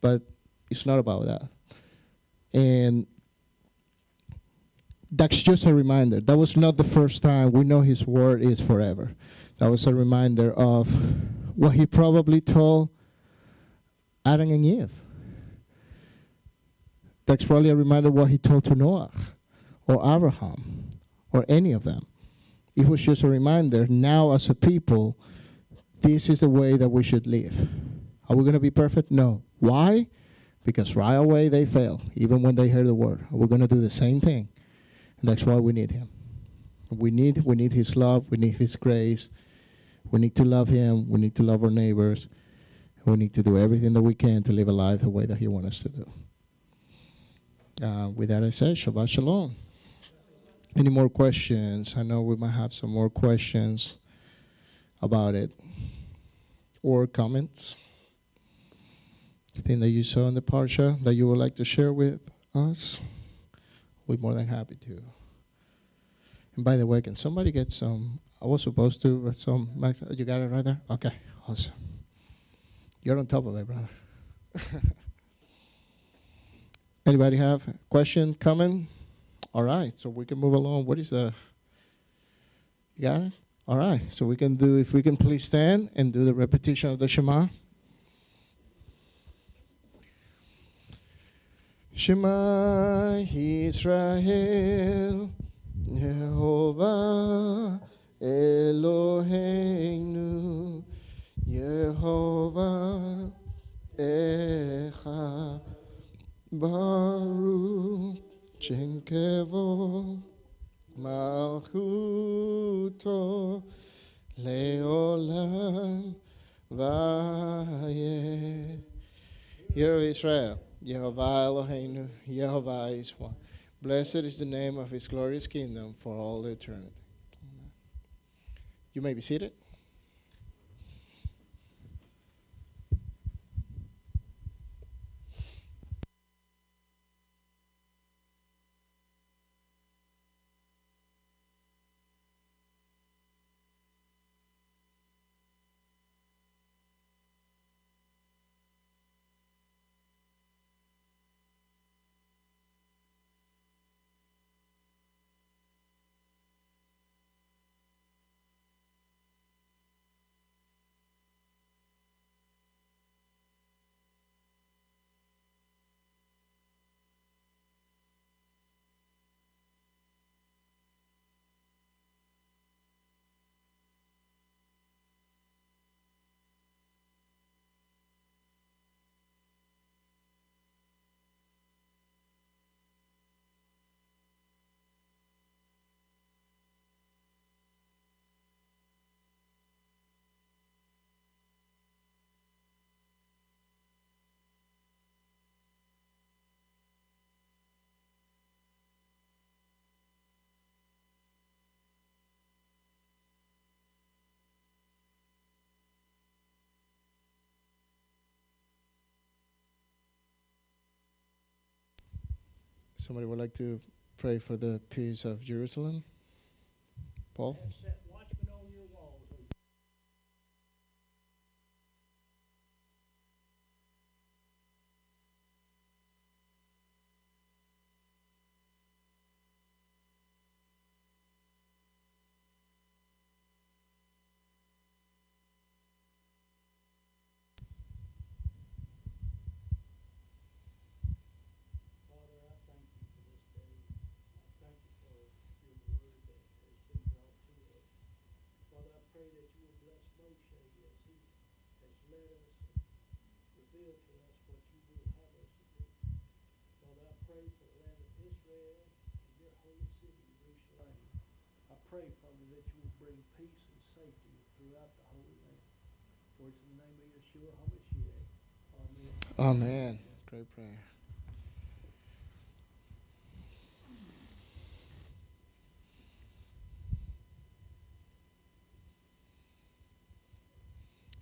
But it's not about that. And that's just a reminder. That was not the first time. We know his word is forever. That was a reminder of what he probably told Adam and Eve. That's probably a reminder of what he told to Noah or Abraham or any of them. It was just a reminder, now as a people, this is the way that we should live. Are we going to be perfect? No. Why? Because right away they fail, even when they heard the word. We're going to do the same thing. And that's why we need him. We need his love. We need his grace. We need to love him. We need to love our neighbors. We need to do everything that we can to live a life the way that he wants us to do. With that I say, Shabbat Shalom. Any more questions? I know we might have some more questions about it. Or comments? Anything that you saw in the Parsha that you would like to share with us? We're more than happy to. And by the way, can somebody get some, I was supposed to, but some, Max, you got it right there? Okay, awesome. You're on top of it, brother. Anybody have a question, comment? All right, so we can move along. What is the, you got it? All right, so we can do, if we can please stand and do the repetition of the Shema. Shema Yisrael, Yehovah Eloheinu, Yehovah Echad, Baruch Shem Kevod Malchuto Leolam Vayeh. Hear of Israel, Yehovah Eloheinu, Yehovah is one. Blessed is the name of his glorious kingdom for all eternity. Amen. You may be seated. Somebody would like to pray for the peace of Jerusalem? Paul? Pray, Father, that you will bring peace and safety throughout the Holy Land. For it's in the name of Yeshua HaMashiach. Amen. Amen. Great prayer.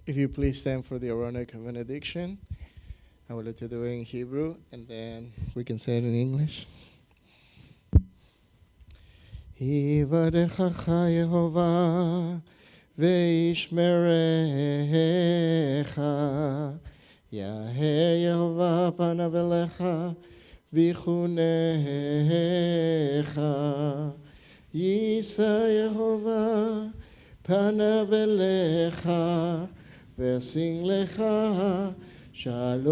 If you please stand for the Aaronic benediction. I will let you do it in Hebrew, and then we can say it in English. יברכך יהובה וישמרך. יאר יהובה פניו אליך ויחונך. יישא יהובה פניו אליך וישיא לך shalom.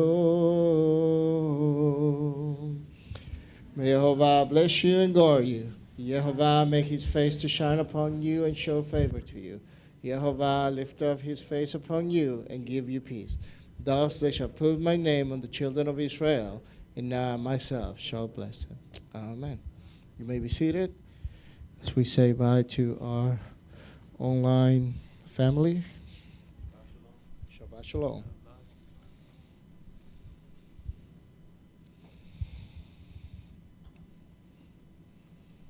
May Jehovah bless you and guard you. Jehovah make his face to shine upon you and show favor to you. Jehovah lift up his face upon you and give you peace. Thus they shall put my name on the children of Israel, and I myself shall bless them. Amen. You may be seated as we say bye to our online family. Shabbat Shalom.